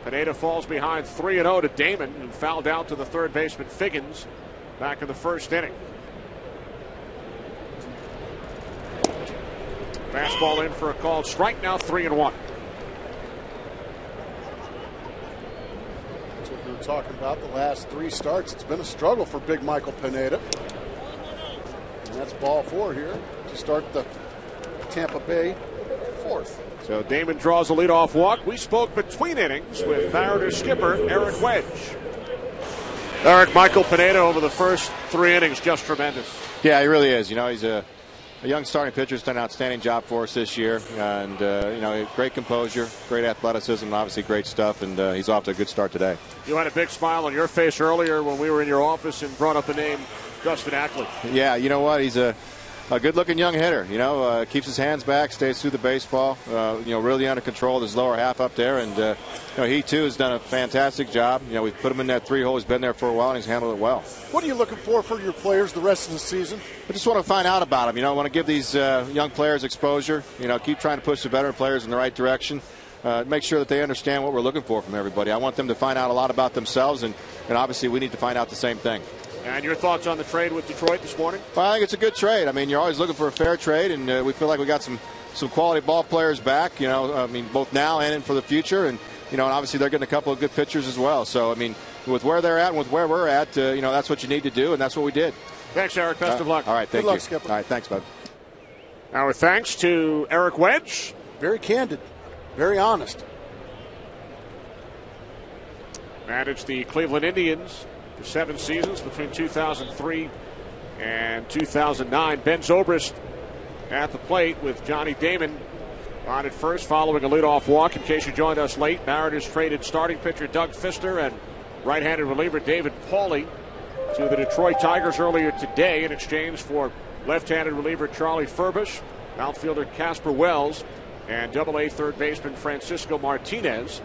Pineda falls behind 3-0 to Damon, who fouled out to the third baseman Figgins back in the first inning. Fastball in for a called strike, now 3-1. That's what we were talking about the last 3 starts. It's been a struggle for big Michael Pineda. And that's ball 4 here to start the Tampa Bay 4th. So Damon draws a leadoff walk. We spoke between innings with Mariners skipper Eric Wedge. Eric, Michael Pineda over the first 3 innings, just tremendous. Yeah, he really is. You know, he's a young starting pitcher. He's done an outstanding job for us this year. And, you know, great composure, great athleticism, obviously great stuff. And he's off to a good start today. You had a big smile on your face earlier when we were in your office and brought up the name Justin Ackley. Yeah, you know what? He's a good-looking young hitter. You know, keeps his hands back, stays through the baseball. You know, really under control of his lower half up there, and you know, he too has done a fantastic job. You know, we've put him in that 3 hole. He's been there for a while, and he's handled it well. What are you looking for your players the rest of the season? I just want to find out about him. You know, I want to give these young players exposure. You know, keep trying to push the veteran players in the right direction. Make sure that they understand what we're looking for from everybody. I want them to find out a lot about themselves, and obviously we need to find out the same thing. And your thoughts on the trade with Detroit this morning? Well, I think it's a good trade. I mean, you're always looking for a fair trade, and we feel like we got some quality ball players back. You know, I mean, both now and for the future, and you know, and obviously they're getting a couple of good pitchers as well. So, I mean, with where they're at and with where we're at, you know, that's what you need to do, and that's what we did. Thanks, Eric. Best of luck. All right, thank you. Good luck, you. Skipper. All right, thanks, bud. Our thanks to Eric Wedge. Very candid, very honest. Managed the Cleveland Indians for 7 seasons between 2003 and 2009. Ben Zobrist at the plate with Johnny Damon on at first following a leadoff walk. In case you joined us late, Mariners traded starting pitcher Doug Fister and right-handed reliever David Pauly to the Detroit Tigers earlier today in exchange for left-handed reliever Charlie Furbush, outfielder Casper Wells, and Double-A third baseman Francisco Martinez,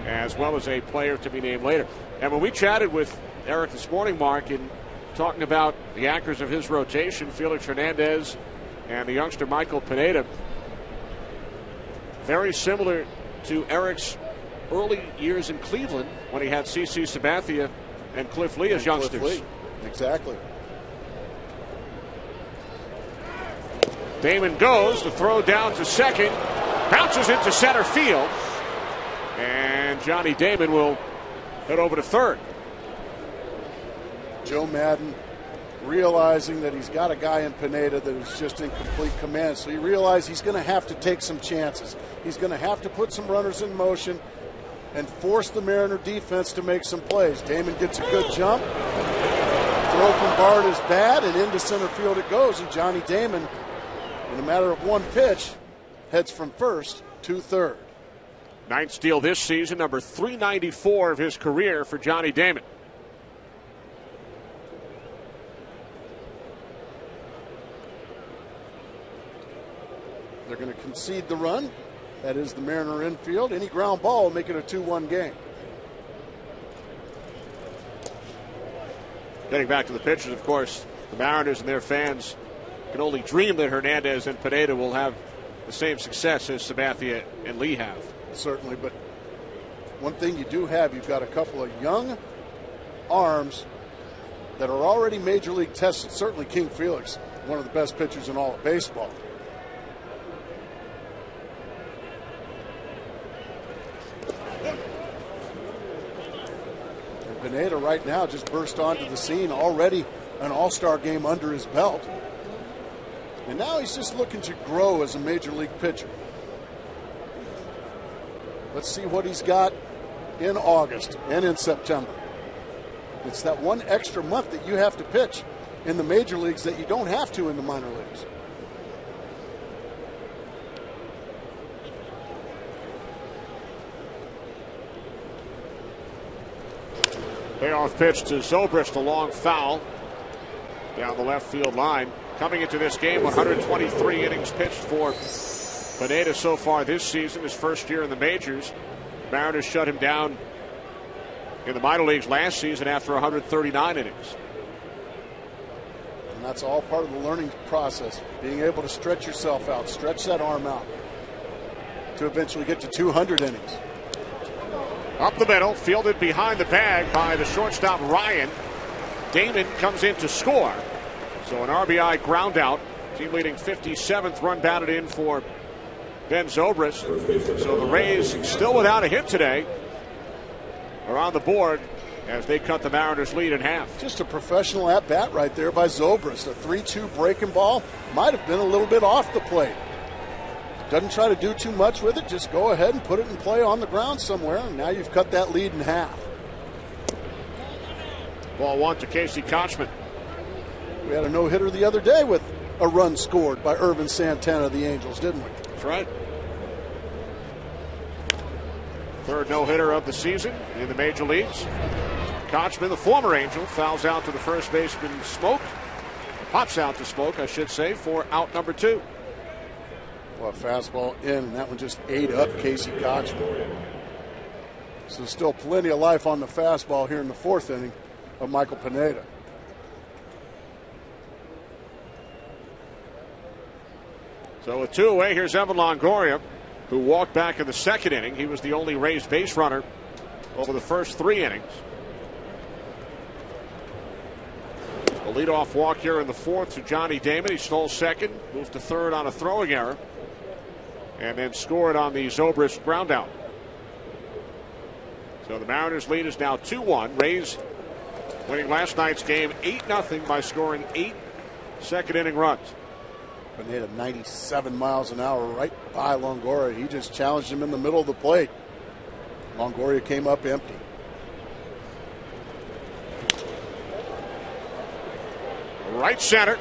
as well as a player to be named later. And when we chatted with Eric this morning, Mark, in talking about the anchors of his rotation, Felix Hernandez and the youngster Michael Pineda, very similar to Eric's early years in Cleveland when he had CC Sabathia and Cliff Lee as youngsters. Cliff Lee. Exactly. Damon goes, the throw down to second, bounces into center field, and Johnny Damon will head over to third. Joe Madden realizing that he's got a guy in Pineda that is just in complete command. So he realized he's going to have to take some chances. He's going to have to put some runners in motion and force the Mariner defense to make some plays. Damon gets a good jump. Throw from Bard is bad, and into center field it goes. And Johnny Damon, in a matter of 1 pitch, heads from first to third. 9th steal this season, number 394 of his career for Johnny Damon. They're going to concede the run. That is the Mariner infield. Any ground ball will make it a 2-1 game. Getting back to the pitchers, of course, the Mariners and their fans can only dream that Hernandez and Pineda will have the same success as Sabathia and Lee have. Certainly, but one thing you do have, you've got a couple of young arms that are already major league tested. Certainly King Felix, one of the best pitchers in all of baseball. And Pineda right now just burst onto the scene, already an all-star game under his belt. And now he's just looking to grow as a major league pitcher. Let's see what he's got in August and in September. It's that one extra month that you have to pitch in the major leagues that you don't have to in the minor leagues. Payoff pitch to Zobrist, a long foul down the left field line. Coming into this game, 123 innings pitched for Pineda so far this season, his first year in the majors. Mariners shut him down in the minor leagues last season after 139 innings. And that's all part of the learning process, being able to stretch yourself out, stretch that arm out to eventually get to 200 innings. Up the middle, fielded behind the bag by the shortstop Ryan. Damon comes in to score. So an RBI ground out. Team leading 57th run batted in for Ben Zobrist. So the Rays still without a hit today are on the board as they cut the Mariners lead in half. Just a professional at bat right there by Zobrist. A 3-2 breaking ball. Might have been a little bit off the plate. Doesn't try to do too much with it. Just go ahead and put it in play on the ground somewhere. And now you've cut that lead in half. Ball one to Casey Kochman. We had a no-hitter the other day with a run scored by Irvin Santana of the Angels, didn't we? That's right. Third no-hitter of the season in the major leagues. Kochman, the former Angel, fouls out to the first baseman Smoke. Pops out to Smoke, I should say, for out number 2. Well, a fastball in, and that one just ate up Casey Kochman. So still plenty of life on the fastball here in the 4th inning of Michael Pineda. So with 2 away, here's Evan Longoria, who walked back in the 2nd inning. He was the only raised base runner over the first 3 innings. A leadoff walk here in the 4th to Johnny Damon. He stole 2nd, moved to 3rd on a throwing error, and then scored on the Zobrist ground out. So the Mariners lead is now 2-1. Rays winning last night's game 8-0 by scoring 8 second inning runs. Pineda 97 miles an hour right by Longoria. He just challenged him in the middle of the plate. Longoria came up empty. Right center.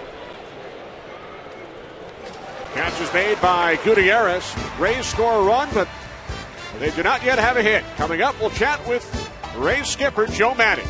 Catch is made by Gutierrez. Rays score a run, but they do not yet have a hit. Coming up, we'll chat with Rays skipper Joe Manning.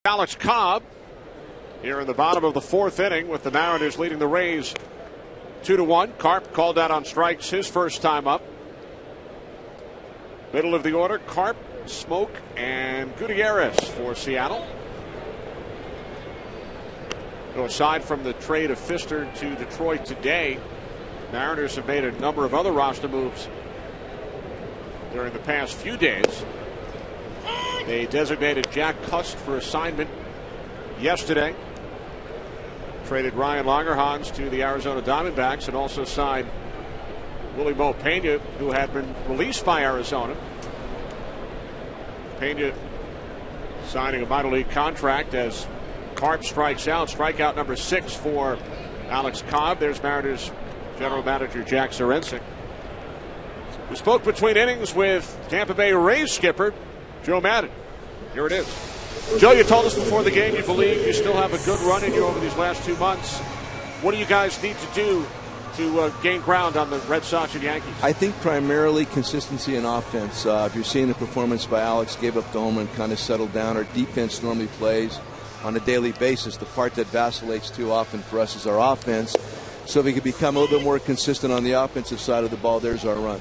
Alex Cobb here in the bottom of the fourth inning with the Mariners leading the Rays 2-1. Carp called out on strikes his first time up. Middle of the order, Carp, Smoke, and Gutierrez for Seattle. So aside from the trade of Pfister to Detroit today, Mariners have made a number of other roster moves during the past few days. They designated Jack Cust for assignment yesterday. Traded Ryan Langerhans to the Arizona Diamondbacks and also signed Willie Mo Pena, who had been released by Arizona. Pena signing a minor league contract as Carp strikes out. Strikeout number 6 for Alex Cobb. There's Mariners general manager Jack Zarensik. We spoke between innings with Tampa Bay Rays skipper Joe Maddon. Here it is. Joe, you told us before the game you believe you still have a good run in you over these last 2 months. What do you guys need to do to gain ground on the Red Sox and Yankees? I think primarily consistency in offense. If you're seeing the performance by Alex, gave up the home run, kind of settled down. Our defense normally plays on a daily basis. The part that vacillates too often for us is our offense. So if we could become a little bit more consistent on the offensive side of the ball, there's our run.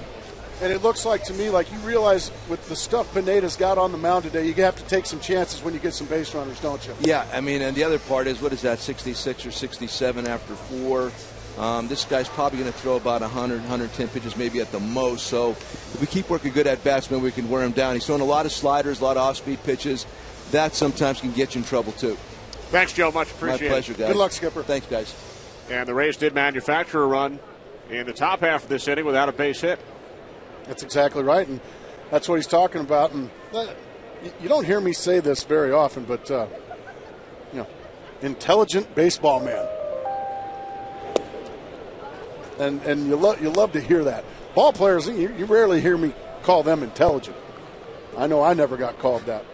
And it looks like to me like you realize with the stuff Pineda's got on the mound today, you have to take some chances when you get some base runners, don't you? Yeah, I mean, and the other part is, what is that, 66 or 67 after 4? This guy's probably going to throw about 100, 110 pitches maybe at the most. So if we keep working good at bats, maybe we can wear him down. He's throwing a lot of sliders, a lot of off-speed pitches. That sometimes can get you in trouble, too. Thanks, Joe. Much appreciated. My pleasure, guys. Good luck, Skipper. Thanks, guys. And the Rays did manufacture a run in the top half of this inning without a base hit. That's exactly right, and that's what he's talking about. And you don't hear me say this very often, but intelligent baseball man, and you love to hear that. Ball players, you rarely hear me call them intelligent. I know I never got called that,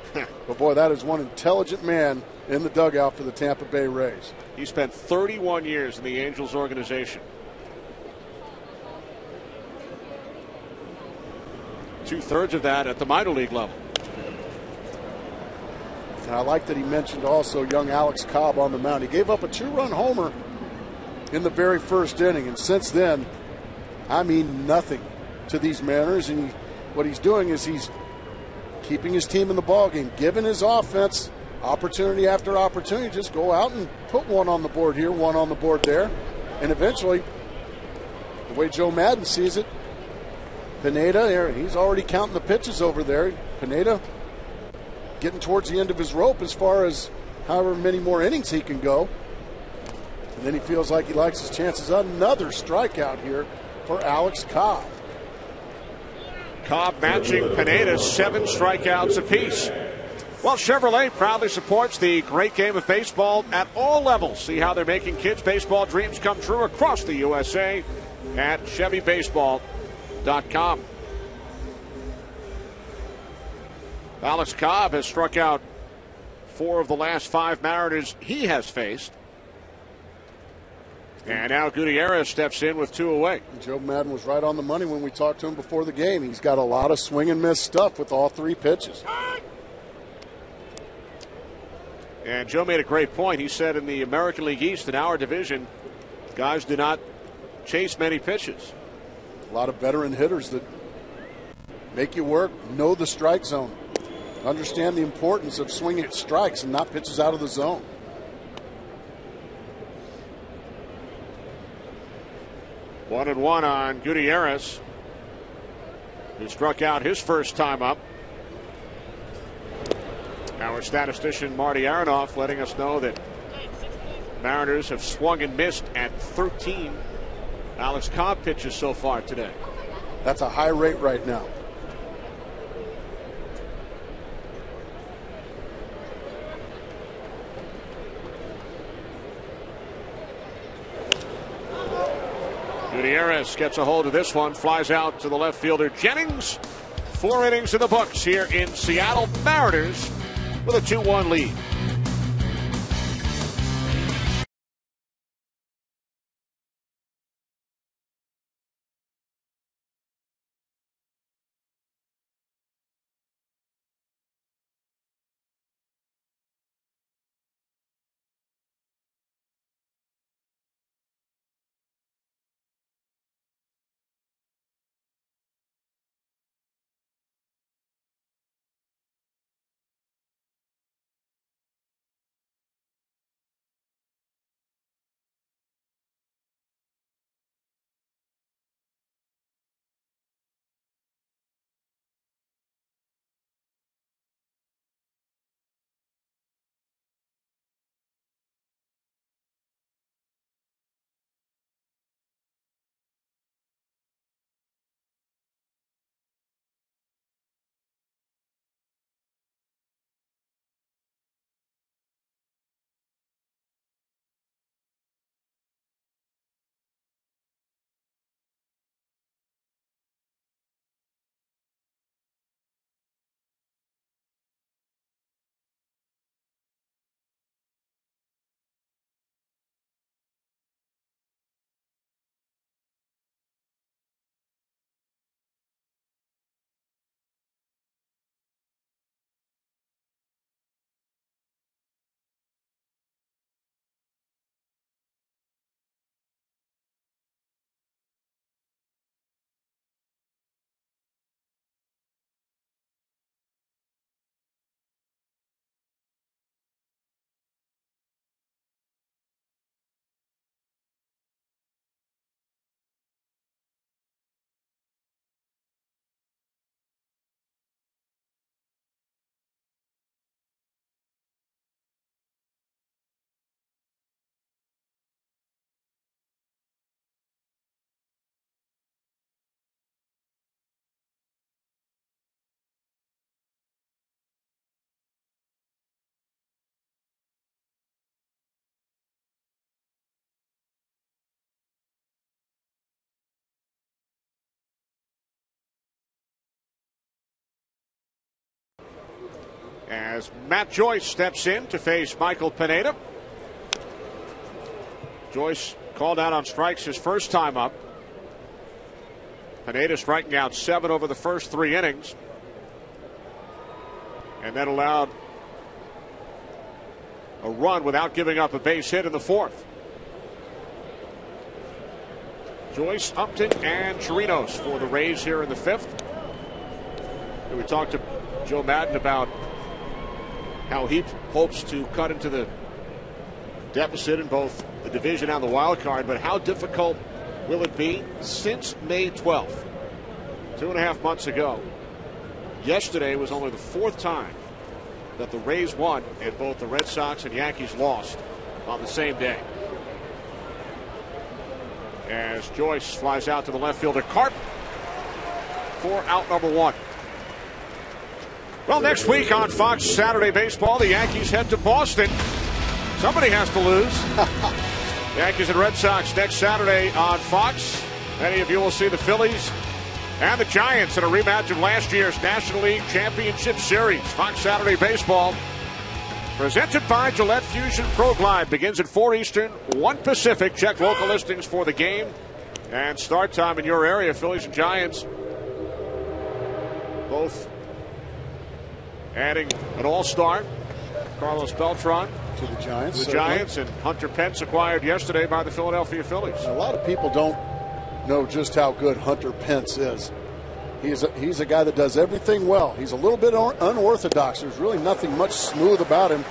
but boy, that is one intelligent man in the dugout for the Tampa Bay Rays. He spent 31 years in the Angels organization. 2/3 of that at the minor league level. And I like that he mentioned also young Alex Cobb on the mound. He gave up a 2-run homer in the very first inning, and since then, I mean nothing to these Mariners. And what he's doing is he's keeping his team in the ballgame, giving his offense opportunity after opportunity. Just go out and put one on the board here, one on the board there, and eventually, the way Joe Maddon sees it, Pineda, he's already counting the pitches over there. Pineda getting towards the end of his rope as far as however many more innings he can go. And then he feels like he likes his chances. Another strikeout here for Alex Cobb. Cobb matching Pineda's 7 strikeouts apiece. Well, Chevrolet proudly supports the great game of baseball at all levels. See how they're making kids' baseball dreams come true across the USA at ChevyBaseball.com. Alex Cobb has struck out 4 of the last 5 Mariners he has faced. And now Gutierrez steps in with 2 away. Joe Maddon was right on the money when we talked to him before the game. He's got a lot of swing and miss stuff with all 3 pitches. And Joe made a great point. He said in the American League East, in our division, guys do not chase many pitches. A lot of veteran hitters that make you work, know the strike zone, understand the importance of swinging at strikes and not pitches out of the zone. One and one on Gutierrez, who struck out his first time up. Our statistician Marty Aronoff letting us know that Mariners have swung and missed at 13 Alex Cobb pitches so far today. That's a high rate right now. Gutierrez gets a hold of this one, flies out to the left fielder Jennings. 4 innings in the books here in Seattle. Mariners with a 2-1 lead. as Matt Joyce steps in to face Michael Pineda. Joyce called out on strikes his first time up. Pineda striking out 7 over the first 3 innings. And then allowed a run without giving up a base hit in the 4th. Joyce, Upton, and Chirinos for the Rays here in the 5th. We talked to Joe Madden about how he hopes to cut into the deficit in both the division and the wild card, but how difficult will it be? Since May 12th, 2.5 months ago, yesterday was only the 4th time that the Rays won and both the Red Sox and Yankees lost on the same day. As Joyce flies out to the left fielder Carp for out number 1. Well, next week on Fox Saturday Baseball, the Yankees head to Boston. Somebody has to lose. Yankees and Red Sox next Saturday on Fox. Many of you will see the Phillies and the Giants in a rematch of last year's National League Championship Series. Fox Saturday Baseball, presented by Gillette Fusion Pro Glide, begins at 4 Eastern, 1 Pacific. Check local listings for the game and start time in your area. Phillies and Giants both adding an all-star, Carlos Beltran, to the Giants. The Giants, and Hunter Pence acquired yesterday by the Philadelphia Phillies. A lot of people don't know just how good Hunter Pence is. He's a guy that does everything well. He's a little bit unorthodox. There's really nothing much smooth about him.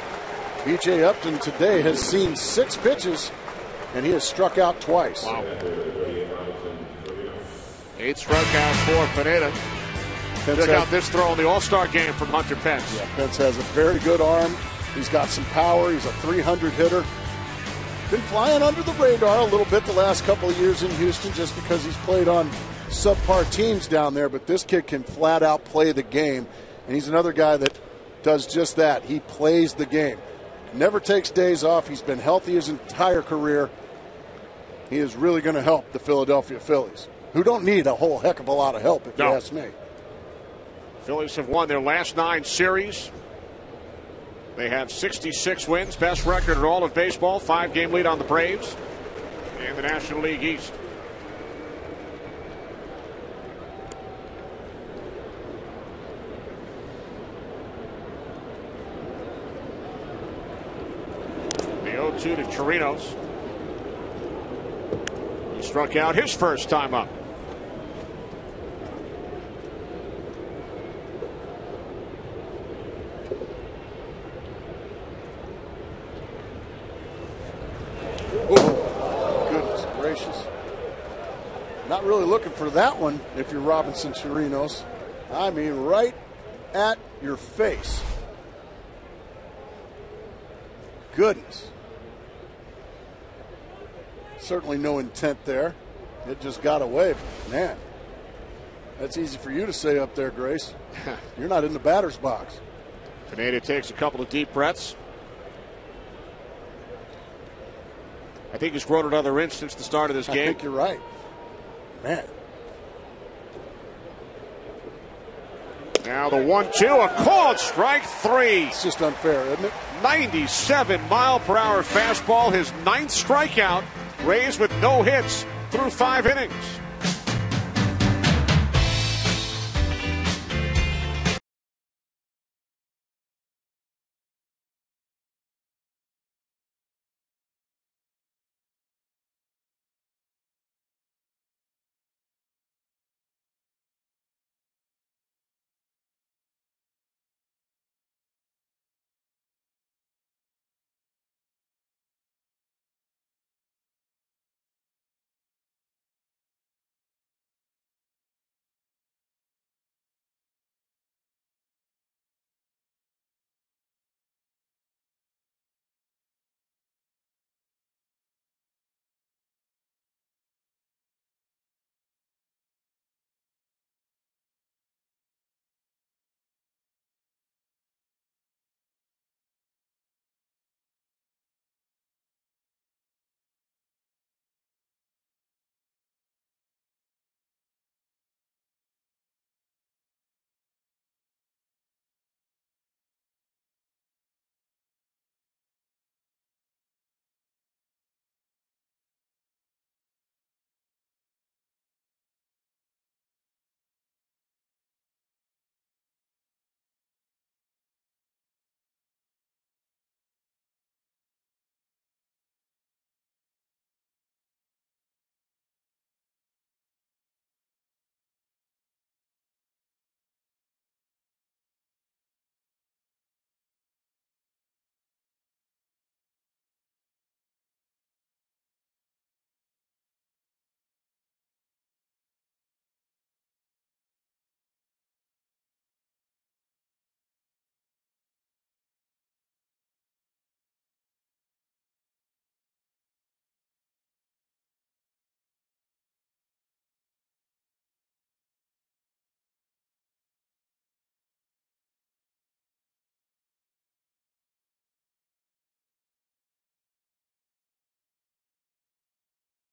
B.J. Upton today has seen 6 pitches, and he has struck out twice. Wow. 8 strikeouts for Pineda. Check out this throw in the All-Star game from Hunter Pence. Yeah, Pence has a very good arm. He's got some power. He's a 300 hitter. Been flying under the radar a little bit the last couple of years in Houston just because he's played on subpar teams down there. But this kid can flat out play the game. And he's another guy that does just that. He plays the game. Never takes days off. He's been healthy his entire career. He is really going to help the Philadelphia Phillies, who don't need a whole heck of a lot of help, if you ask me. Phillies have won their last 9 series. They have 66 wins, best record in all of baseball, 5-game lead on the Braves in the National League East. The 0-2 to Chirinos. He struck out his first time up. Not really looking for that one if you're Robinson Chirinos. I mean, right at your face. Goodness. Certainly no intent there. It just got away. Man, that's easy for you to say up there, Grace. You're not in the batter's box. Pineda takes a couple of deep breaths. I think he's grown another inch since the start of this game. I think you're right. Man. Now the 1-2, a called strike 3. It's just unfair, isn't it? 97-mile-per-hour fastball, his 9th strikeout. Rays with no hits through 5 innings.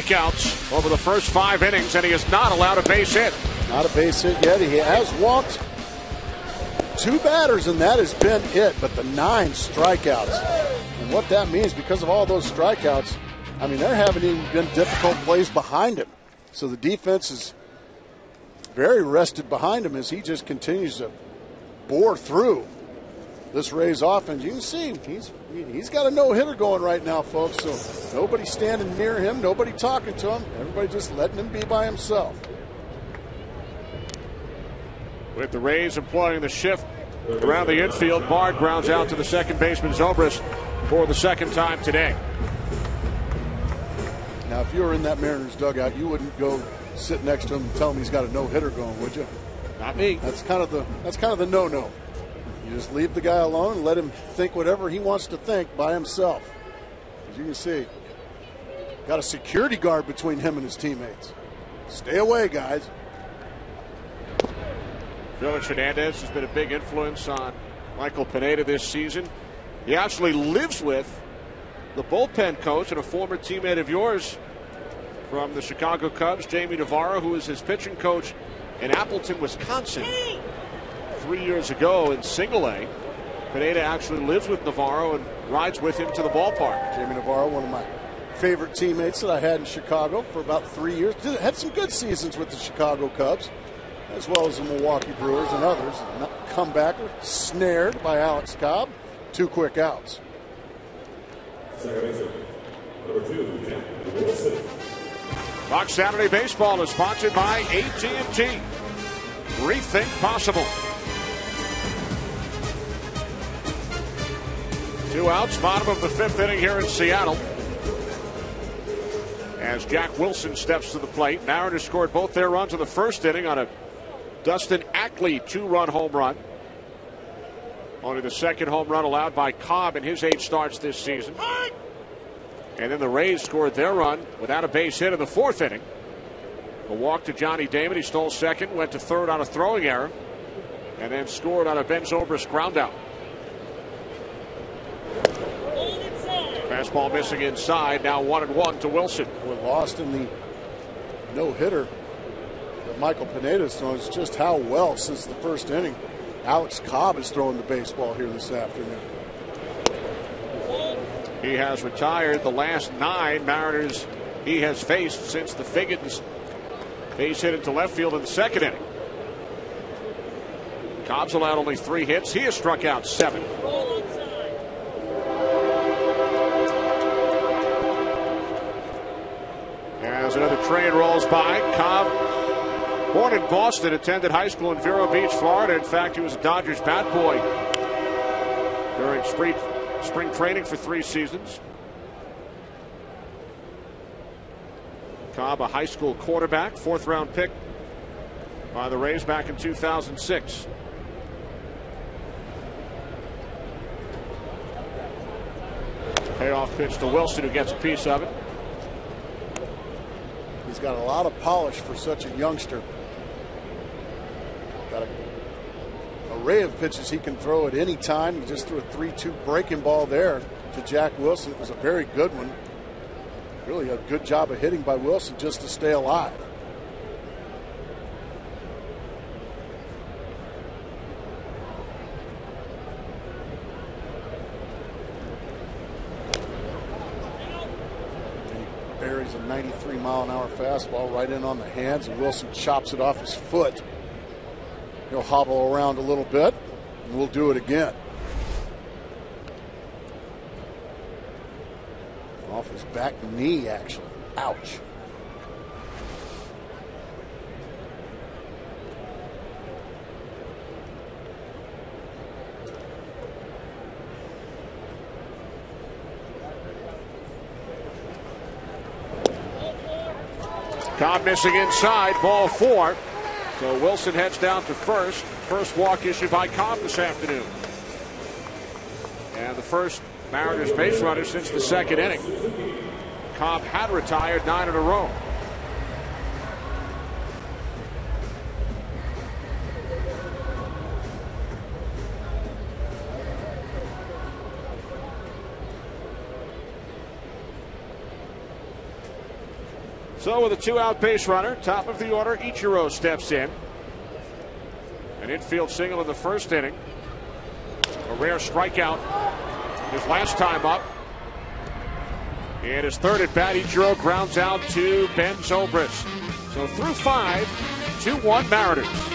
strikeouts over the first 5 innings, and he has not allowed a base hit. Not a base hit yet. He has walked 2 batters, and that has been it. But the 9 strikeouts. And what that means, because of all those strikeouts, I mean, there haven't even been difficult plays behind him. So the defense is very rested behind him as he just continues to bore through this Rays offense. You can see he's got a no-hitter going right now, folks. So nobody standing near him, nobody talking to him. Everybody just letting him be by himself. With the Rays employing the shift around the infield, Bard grounds out to the second baseman Zobrist for the second time today. Now, if you were in that Mariners dugout, you wouldn't go sit next to him and tell him he's got a no-hitter going, would you? Not me. That's kind of the no-no. You just leave the guy alone and let him think whatever he wants to think by himself. As you can see, got a security guard between him and his teammates. Stay away, guys. Felix Hernandez has been a big influence on Michael Pineda this season. He actually lives with the bullpen coach and a former teammate of yours from the Chicago Cubs, Jamie Navarro, who was his pitching coach in Appleton, Wisconsin 3 years ago in Single A. Pineda actually lives with Navarro and rides with him to the ballpark. Jamie Navarro, one of my favorite teammates that I had in Chicago for about 3 years. Had some good seasons with the Chicago Cubs, as well as the Milwaukee Brewers and others. Comebacker, snared by Alex Cobb. 2 quick outs. Number 2, Jack Wilson. Fox Saturday Baseball is sponsored by AT&T. Rethink possible. 2 outs, bottom of the 5th inning here in Seattle. As Jack Wilson steps to the plate, Mariners scored both their runs in the first inning on a Dustin Ackley 2-run home run. Only the second home run allowed by Cobb in his 8 starts this season. And then the Rays scored their run without a base hit in the 4th inning. A walk to Johnny Damon. He stole second, went to third on a throwing error, and then scored on a Ben Zobrist ground out. Fastball missing inside. Now 1-1 to Wilson. We're lost in the no-hitter that Michael Pineda's thrown. It's just how well since the first inning Alex Cobb is throwing the baseball here this afternoon. He has retired the last 9 Mariners he has faced since the Figgins base hit into left field in the second inning. Cobb's allowed only 3 hits. He has struck out 7. As another train rolls by, Cobb, born in Boston, attended high school in Vero Beach, Florida. In fact, he was a Dodgers bat boy during spring training for 3 seasons. Cobb, a high school quarterback, 4th-round pick by the Rays back in 2006. Payoff pitch to Wilson, who gets a piece of it. He's got a lot of polish for such a youngster. Got an array of pitches he can throw at any time. He just threw a 3-2 breaking ball there to Jack Wilson. It was a very good one. Really a good job of hitting by Wilson just to stay alive. Buries a 93-mile-an-hour fastball right in on the hands, and Wilson chops it off his foot. He'll hobble around a little bit, and we'll do it again. Off his back knee, actually. Ouch. Cobb missing inside, ball 4. So Wilson heads down to first. First walk issued by Cobb this afternoon. And the first Mariners base runner since the second inning. Cobb had retired 9 in a row. So with a 2-out base runner, top of the order, Ichiro steps in. An infield single in the first inning. A rare strikeout his last time up. And his third at bat, Ichiro grounds out to Ben Zobrist. So through 5, 2-1 Mariners.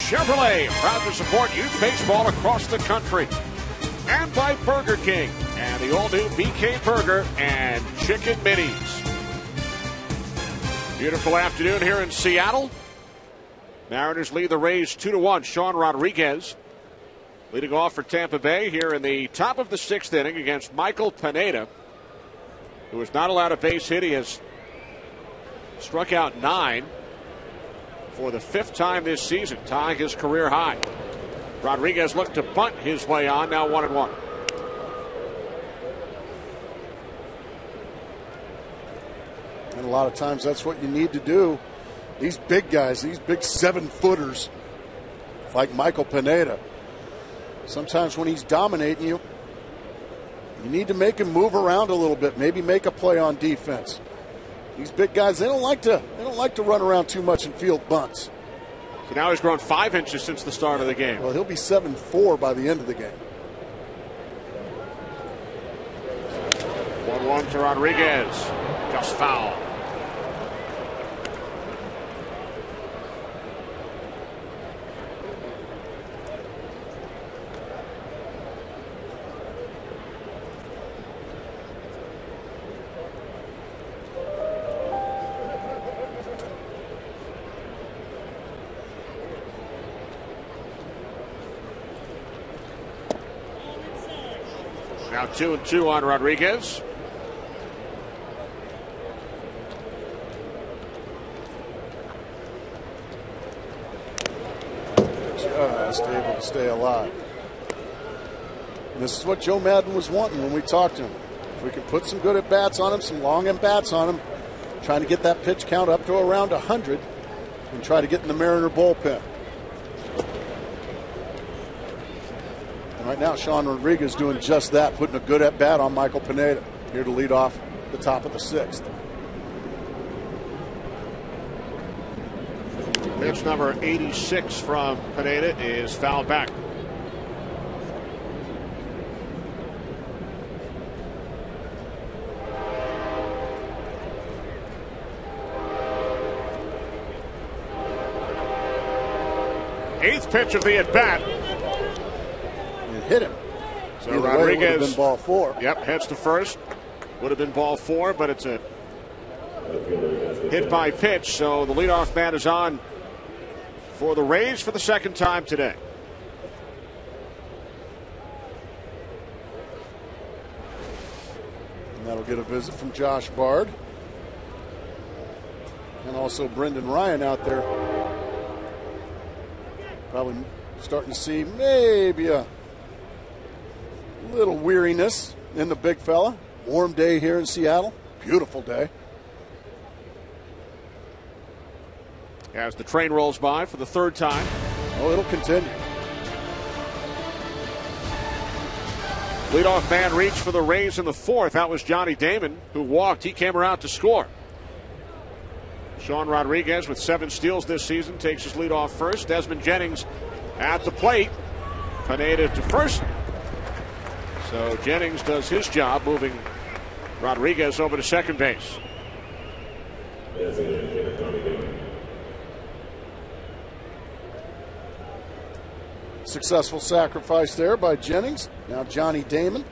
Chevrolet, proud to support youth baseball across the country. And by Burger King and the all-new BK Burger and Chicken Minis. Beautiful afternoon here in Seattle. Mariners lead the Rays 2-1. Sean Rodriguez leading off for Tampa Bay here in the top of the 6th inning against Michael Pineda, who was not allowed a base hit. He has struck out 9 for the 5th time this season, tying his career high. Rodriguez looked to bunt his way on, now 1-1. And a lot of times that's what you need to do. These big guys, these big 7-footers like Michael Pineda, sometimes when he's dominating you, you need to make him move around a little bit, maybe make a play on defense. These big guys, they don't like to run around too much and field bunts. So now he's grown 5 inches since the start of the game. Well, he'll be 7'4" by the end of the game. 1-1 to Rodriguez. Just foul. Now 2-2 on Rodriguez. Just able to stay alive. And this is what Joe Madden was wanting when we talked to him. If we can put some good at-bats on him, some long at-bats on him, trying to get that pitch count up to around 100 and try to get in the Mariner bullpen. Right now, Sean Rodriguez doing just that, putting a good at-bat on Michael Pineda, here to lead off the top of the 6th. Pitch number 86 from Pineda is fouled back. 8th pitch of the at-bat. It hit him. So Either Rodriguez, way, it would have been ball 4. Yep, heads to first. Would have been ball 4, but it's a hit by pitch. So the leadoff man is on for the Rays for the second time today. And that'll get a visit from Josh Bard. And also Brendan Ryan out there. Probably starting to see maybe a little weariness in the big fella. Warm day here in Seattle. Beautiful day. As the train rolls by for the third time. Oh, it'll continue. Leadoff man reached for the Rays in the 4th. That was Johnny Damon, who walked. He came around to score. Sean Rodriguez with 7 steals this season takes his lead off first. Desmond Jennings at the plate. Pineda to first. So Jennings does his job, moving Rodriguez over to second base. Successful sacrifice there by Jennings. Now Johnny Damon,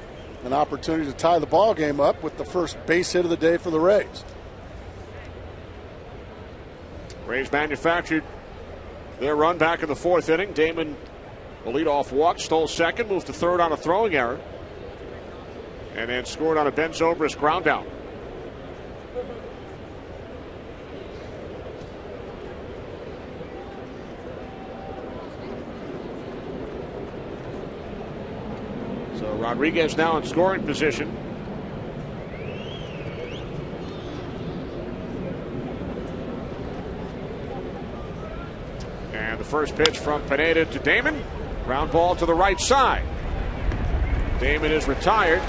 an opportunity to tie the ball game up with the first base hit of the day for the Rays. Rays manufactured their run back in the 4th inning. Damon, the leadoff walk, stole second, moved to third on a throwing error, and then scored on a Ben Zobrist ground out. So Rodriguez now in scoring position. And the first pitch from Pineda to Damon. Ground ball to the right side. Damon is retired.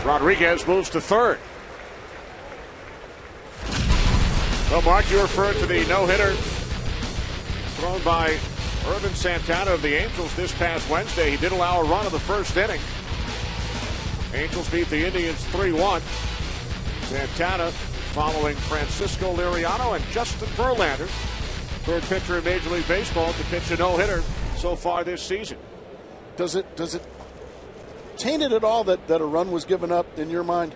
Rodriguez moves to third. Well, Mark, you referred to the no-hitter thrown by Irvin Santana of the Angels this past Wednesday. He did allow a run in the first inning. Angels beat the Indians 3-1. Santana following Francisco Liriano and Justin Verlander, third pitcher in Major League Baseball to pitch a no-hitter so far this season. Does it taint it at all that a run was given up in your mind?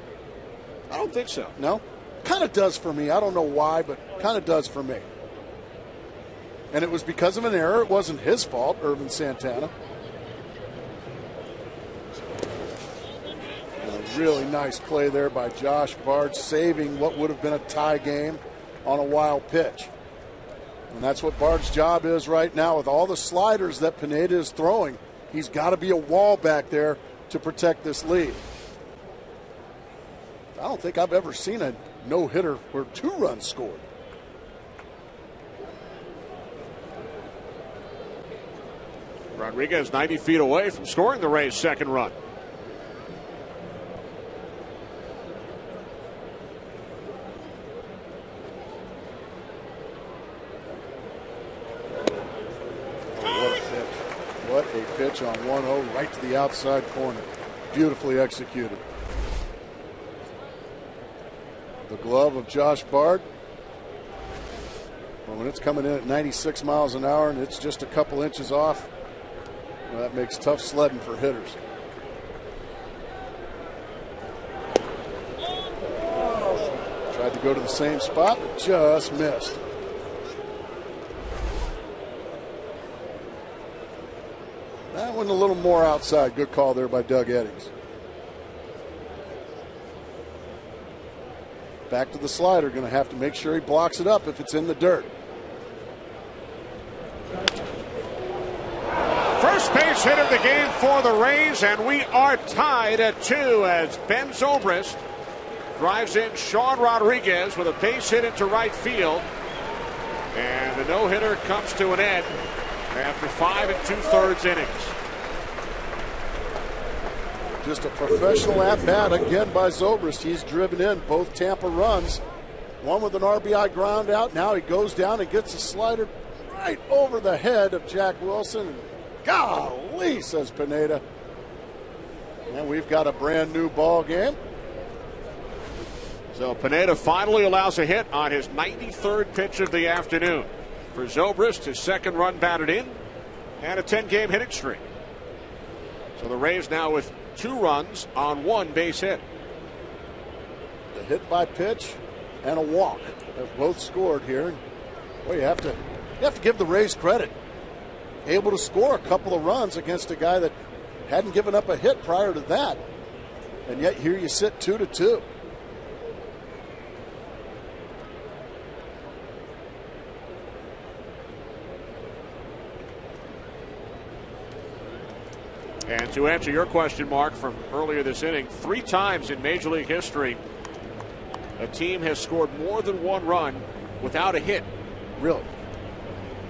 I don't think so. No? Kind of does for me. I don't know why, but kind of does for me. And it was because of an error. It wasn't his fault, Irvin Santana. A really nice play there by Josh Bard, saving what would have been a tie game on a wild pitch. And that's what Bard's job is right now with all the sliders that Pineda is throwing. He's got to be a wall back there to protect this lead. I don't think I've ever seen a no-hitter where 2 runs scored. Rodriguez 90 feet away from scoring the Rays' second run. What a pitch on 1-0 right to the outside corner. Beautifully executed. The glove of Josh Bard. Well, when it's coming in at 96 miles an hour and it's just a couple inches off, well, that makes tough sledding for hitters. Tried to go to the same spot, but just missed. That one a little more outside. Good call there by Doug Eddings. Back to the slider. Going to have to make sure he blocks it up if it's in the dirt. First base hit of the game for the Rays, and we are tied at 2 as Ben Zobrist drives in Sean Rodriguez with a base hit into right field. And the no-hitter comes to an end after 5 2/3 innings. Just a professional at-bat again by Zobrist. He's driven in both Tampa runs. One with an RBI ground out. Now he goes down and gets a slider right over the head of Jack Wilson. Golly, says Pineda. And we've got a brand new ball game. So Pineda finally allows a hit on his 93rd pitch of the afternoon. For Zobrist, his second run batted in. and a 10-game hitting streak. So the Rays now with 2 runs on 1 base hit. The hit by pitch and a walk have both scored here. Well, you have to give the Rays credit. Able to score a couple of runs against a guy that hadn't given up a hit prior to that. And yet here you sit 2-2. And to answer your question, Mark, from earlier this inning, 3 times in Major League history, a team has scored more than 1 run without a hit. Really?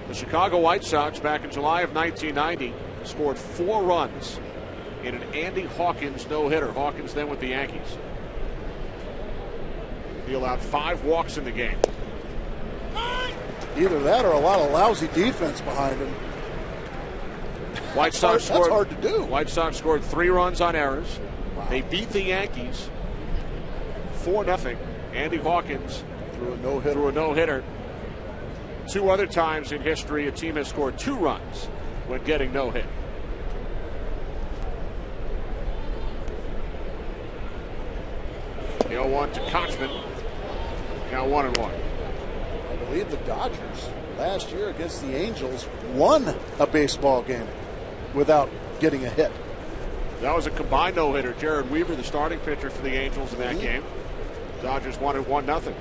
The Chicago White Sox back in July of 1990 scored 4 runs in an Andy Hawkins no-hitter. Hawkins then with the Yankees. He allowed 5 walks in the game. Either that or a lot of lousy defense behind him. White Sox that's hard to do. White Sox scored 3 runs on errors. Wow. They beat the Yankees 4-0. Andy Hawkins threw a no-hitter. 2 other times in history, a team has scored 2 runs when getting no hit. The 0-1 to Kochman. Now 1-1. I believe the Dodgers last year against the Angels won a baseball game without getting a hit. That was a combined no-hitter. Jared Weaver, the starting pitcher for the Angels in that game. Dodgers won it 1-0.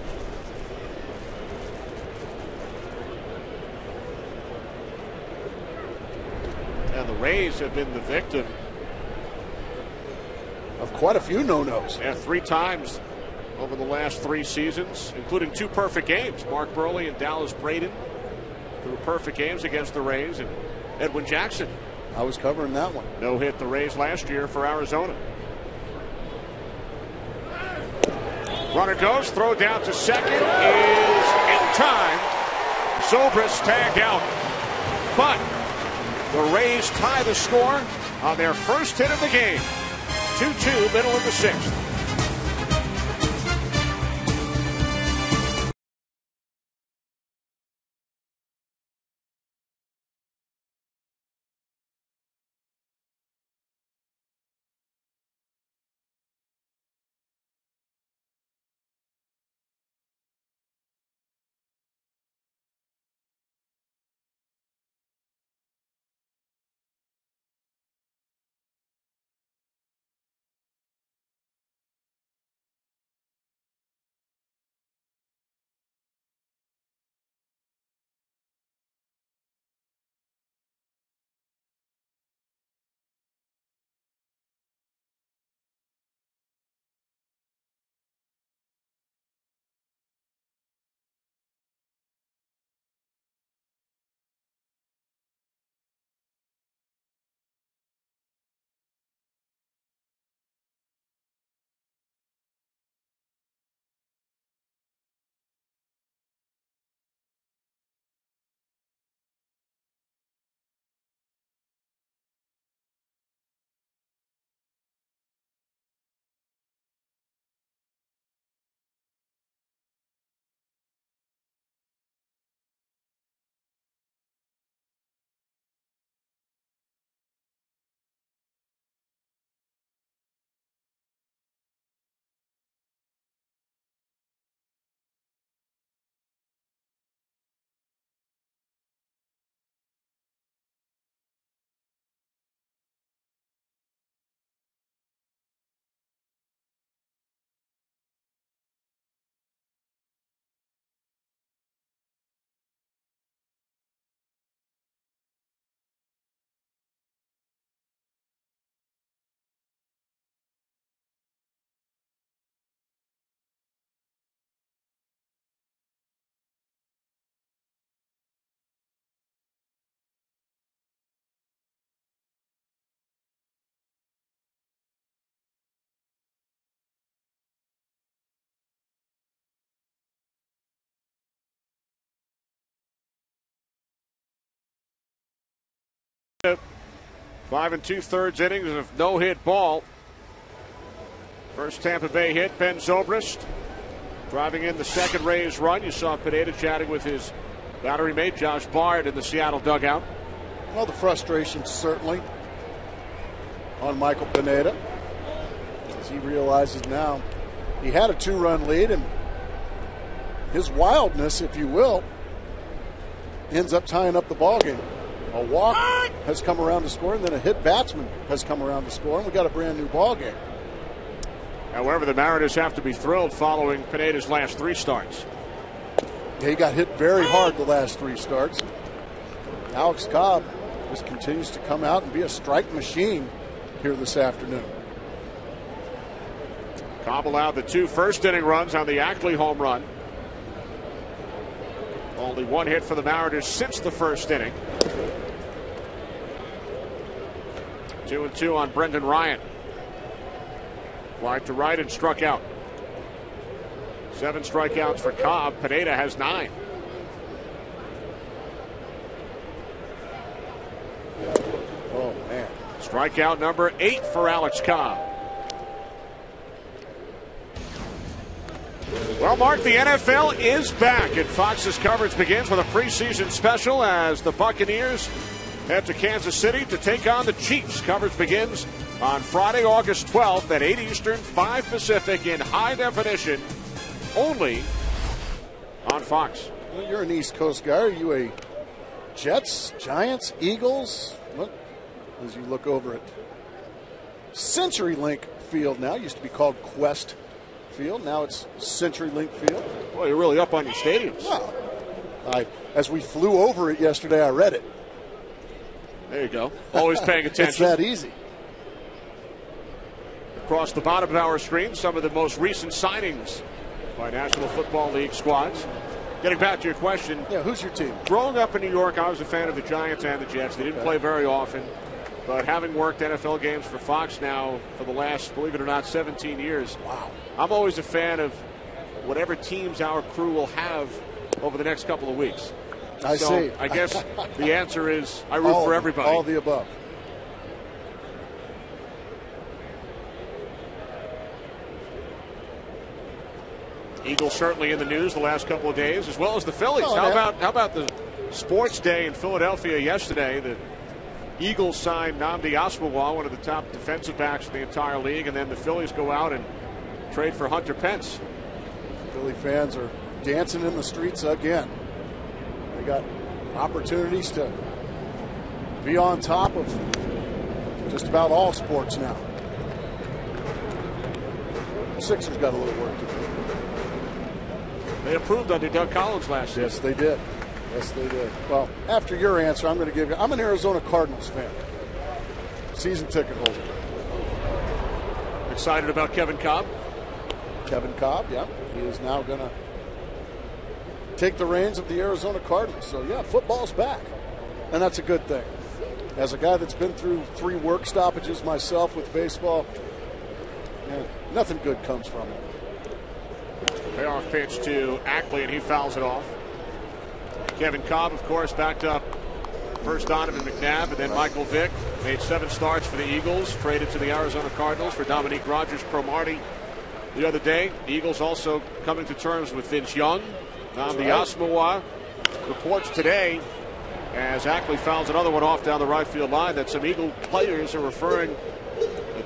And the Rays have been the victim of quite a few no-nos. Yeah, 3 times over the last 3 seasons, including 2 perfect games. Mark Burley and Dallas Braden threw perfect games against the Rays, and Edwin Jackson. I was covering that one. No hit the Rays last year for Arizona. Runner goes, throw down to second is in time. Zobrist tagged out. But the Rays tie the score on their first hit of the game. 2-2, middle of the 6th. Five and 2/3 innings of no-hit ball. First Tampa Bay hit, Ben Zobrist. Driving in the second Rays run. You saw Pineda chatting with his battery mate Josh Bard in the Seattle dugout. Well, the frustration certainly on Michael Pineda, as he realizes now he had a 2-run lead, and his wildness, if you will, ends up tying up the ball game. A walk has come around to score, and then a hit batsman has come around to score, and we got a brand new ball game. However, the Mariners have to be thrilled following Pineda's last 3 starts. Yeah, he got hit very hard the last 3 starts. Alex Cobb just continues to come out and be a strike machine here this afternoon. Cobb allowed the 2 first-inning runs on the Ackley home run. Only 1 hit for the Mariners since the first inning. 2-2 on Brendan Ryan. Flied to right and struck out. 7 strikeouts for Cobb. Pineda has 9. Oh, man. Strikeout number 8 for Alex Cobb. Well, Mark, the NFL is back, and Fox's coverage begins with a preseason special as the Buccaneers head to Kansas City to take on the Chiefs. Coverage begins on Friday, August 12th at 8 Eastern, 5 Pacific in high definition, only on Fox. Well, you're an East Coast guy. Are you a Jets, Giants, Eagles? Look, as you look over at CenturyLink Field now, used to be called Quest Field. Now it's CenturyLink Field. Well, you're really up on your stadiums. Well, as we flew over it yesterday, I read it. There you go. Always paying attention. It's that easy. Across the bottom of our screen, some of the most recent signings by National Football League squads. Getting back to your question. Yeah, who's your team? Growing up in New York, I was a fan of the Giants and the Jets. They didn't play very often. But having worked NFL games for Fox now for the last, believe it or not, 17 years. Wow. I'm always a fan of whatever teams our crew will have over the next couple of weeks. I see. I guess the answer is I root for everybody. All the above. Eagles certainly in the news the last couple of days, as well as the Phillies. Oh, how about the sports day in Philadelphia yesterday? The Eagles signed Nnamdi Asomugha, one of the top defensive backs in the entire league, and then the Phillies go out and trade for Hunter Pence. Philly fans are dancing in the streets again. They got opportunities to be on top of just about all sports now. The Sixers got a little work to do. They improved under Doug Collins last year. Yes, they did. Yes, they did. Well, after your answer, I'm going to give you. I'm an Arizona Cardinals fan. Season ticket holder. Excited about Kevin Cobb? Kevin Cobb, yeah. He is now going to take the reins of the Arizona Cardinals. So, yeah, football's back. And that's a good thing. As a guy that's been through 3 work stoppages myself with baseball, man, nothing good comes from it. Payoff pitch to Ackley, and he fouls it off. Kevin Cobb, of course, backed up first Donovan McNabb and then Michael Vick. Made 7 starts for the Eagles. Traded to the Arizona Cardinals for Dominique Rodgers-Cromartie the other day. The Eagles also coming to terms with Vince Young. Nnamdi Asomugha. Reports today, as Ackley fouls another one off down the right field line, that some Eagle players are referring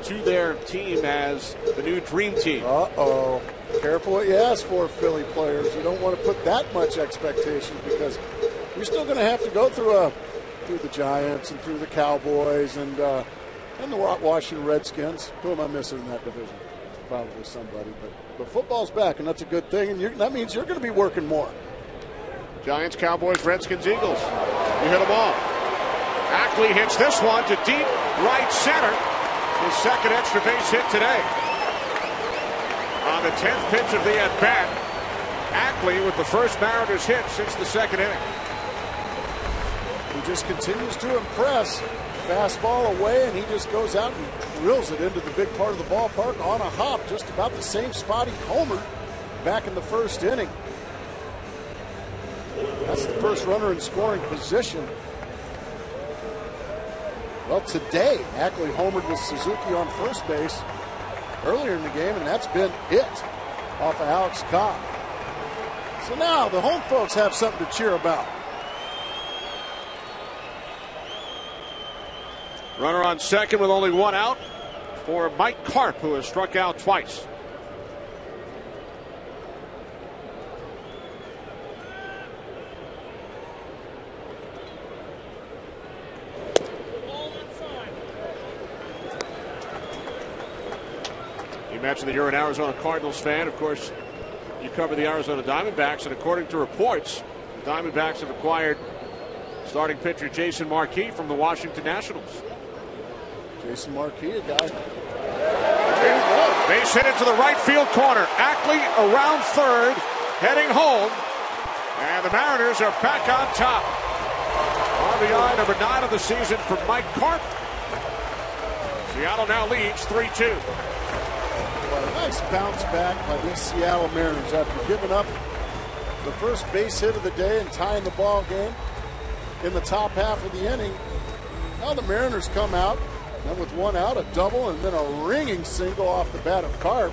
to their team as the new dream team. Uh-oh. Careful what you ask for, Philly players. You don't want to put that much expectations, because you're still going to have to go through the Giants and through the Cowboys and the Washington Redskins. Who am I missing in that division? Probably somebody. But football's back, and that's a good thing. And that means you're going to be working more. Giants, Cowboys, Redskins, Eagles. You hit them all. Ackley hits this one to deep right center. His second extra base hit today. On the 10th pitch of the at-bat, Ackley with the first Mariners hit since the second inning. He just continues to impress. Fastball away, and he just goes out and drills it into the big part of the ballpark on a hop, just about the same spot he homered back in the first inning. That's the first runner in scoring position. Well, today, Ackley homered with Suzuki on first base earlier in the game, and that's been it off of Alex Cobb. So now the home folks have something to cheer about. Runner on second with only one out for Mike Karp, who has struck out twice. You mentioned that you're an Arizona Cardinals fan. Of course, you cover the Arizona Diamondbacks, and according to reports, the Diamondbacks have acquired starting pitcher Jason Marquis from the Washington Nationals. Jason Marquis, a guy. Base hit into the right field corner. Ackley around third, heading home. And the Mariners are back on top. RBI number 9 of the season for Mike Karp. Seattle now leads 3-2. Well, a nice bounce back by these Seattle Mariners after giving up the first base hit of the day and tying the ball game in the top half of the inning. Now the Mariners come out, then with one out, a double, and then a ringing single off the bat of Karp.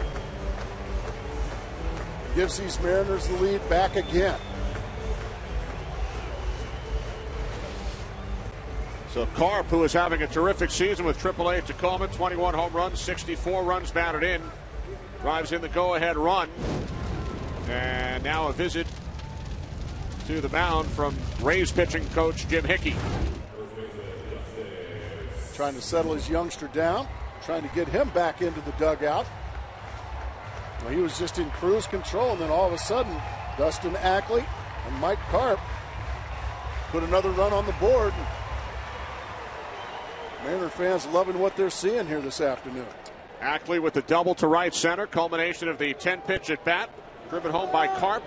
Gives these Mariners the lead back again. So Karp, who is having a terrific season with AAA at Tacoma, 21 home runs, 64 runs batted in, drives in the go-ahead run. And now a visit to the mound from Rays pitching coach Jim Hickey. Trying to settle his youngster down, trying to get him back into the dugout. Well, he was just in cruise control, and then all of a sudden, Dustin Ackley and Mike Karp put another run on the board. Mariner fans loving what they're seeing here this afternoon. Ackley with the double to right center, culmination of the 10-pitch at bat, driven home by Karp.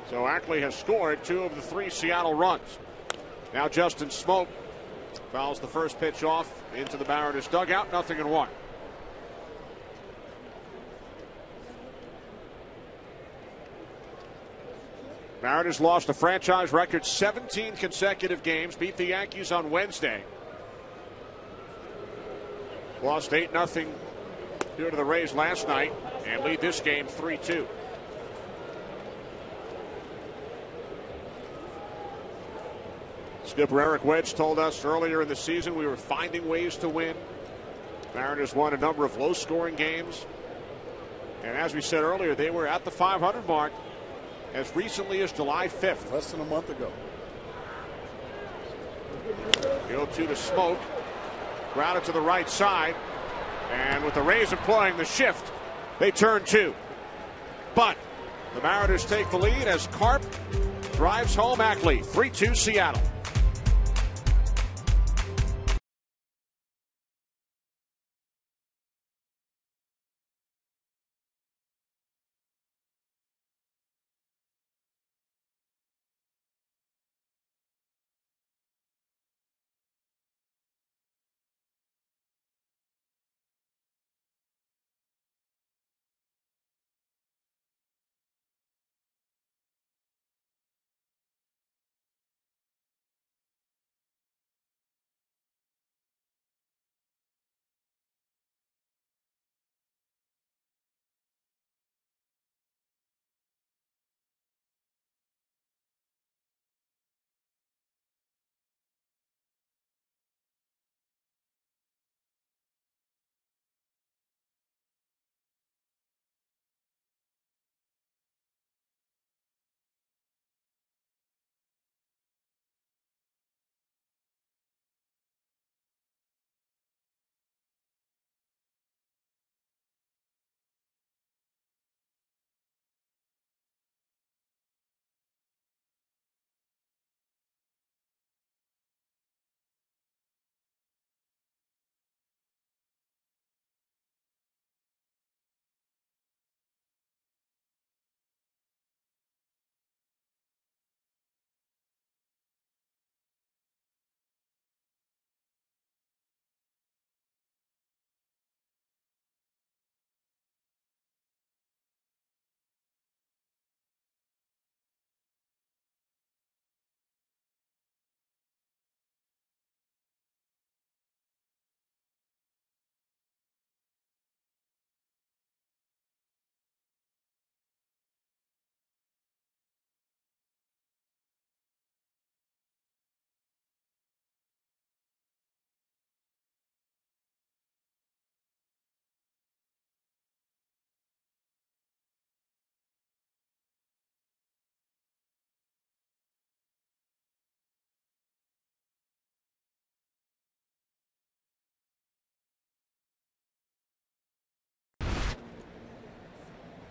So Ackley has scored 2 of the 3 Seattle runs. Now Justin Smoke fouls the first pitch off into the Mariners dugout, 0-1. Mariners lost a franchise record 17 consecutive games, beat the Yankees on Wednesday. Lost 8-0 due to the Rays last night and lead this game 3-2. Skipper Eric Wedge told us earlier in the season we were finding ways to win. Mariners won a number of low-scoring games. And as we said earlier, they were at the 500 mark as recently as July 5th. Less than a month ago. The 0-2 to Smoke. Grounded to the right side. And with the Rays employing the shift, they turn 2. But the Mariners take the lead as Karp drives home Ackley. 3-2 Seattle.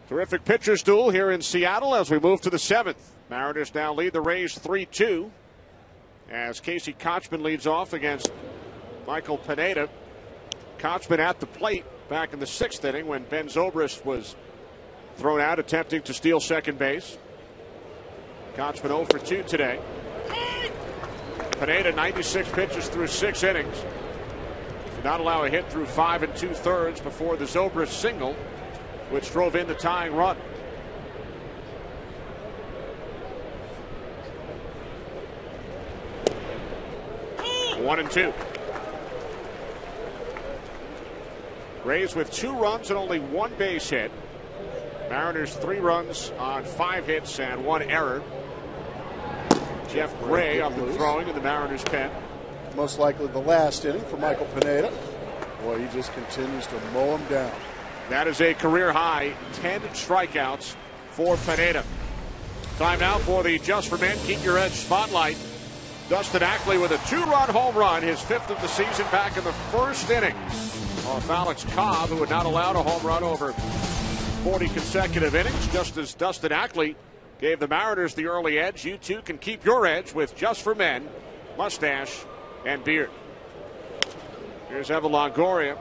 Terrific pitcher's duel here in Seattle as we move to the 7th. Mariners now lead the Rays 3-2 as Casey Kochman leads off against Michael Pineda. Kochman at the plate back in the 6th inning when Ben Zobrist was thrown out attempting to steal second base. Kochman 0 for 2 today. Pineda 96 pitches through 6 innings. Did not allow a hit through 5 2/3 before the Zobrist single, which drove in the tying run. One and 2. Rays with 2 runs and only 1 base hit. Mariners 3 runs on 5 hits and 1 error. Jeff Gray up and throwing in the Mariners pen. Most likely the last inning for Michael Pineda. Boy, he just continues to mow him down. That is a career high 10 strikeouts for Pineda. Time now for the Just for Men Keep Your Edge spotlight. Dustin Ackley with a 2-run home run, his 5th of the season, back in the 1st inning off Alex Cobb, who had not allowed a home run over 40 consecutive innings. Just as Dustin Ackley gave the Mariners the early edge, you too can keep your edge with Just for Men mustache and beard. Here's Evan Longoria.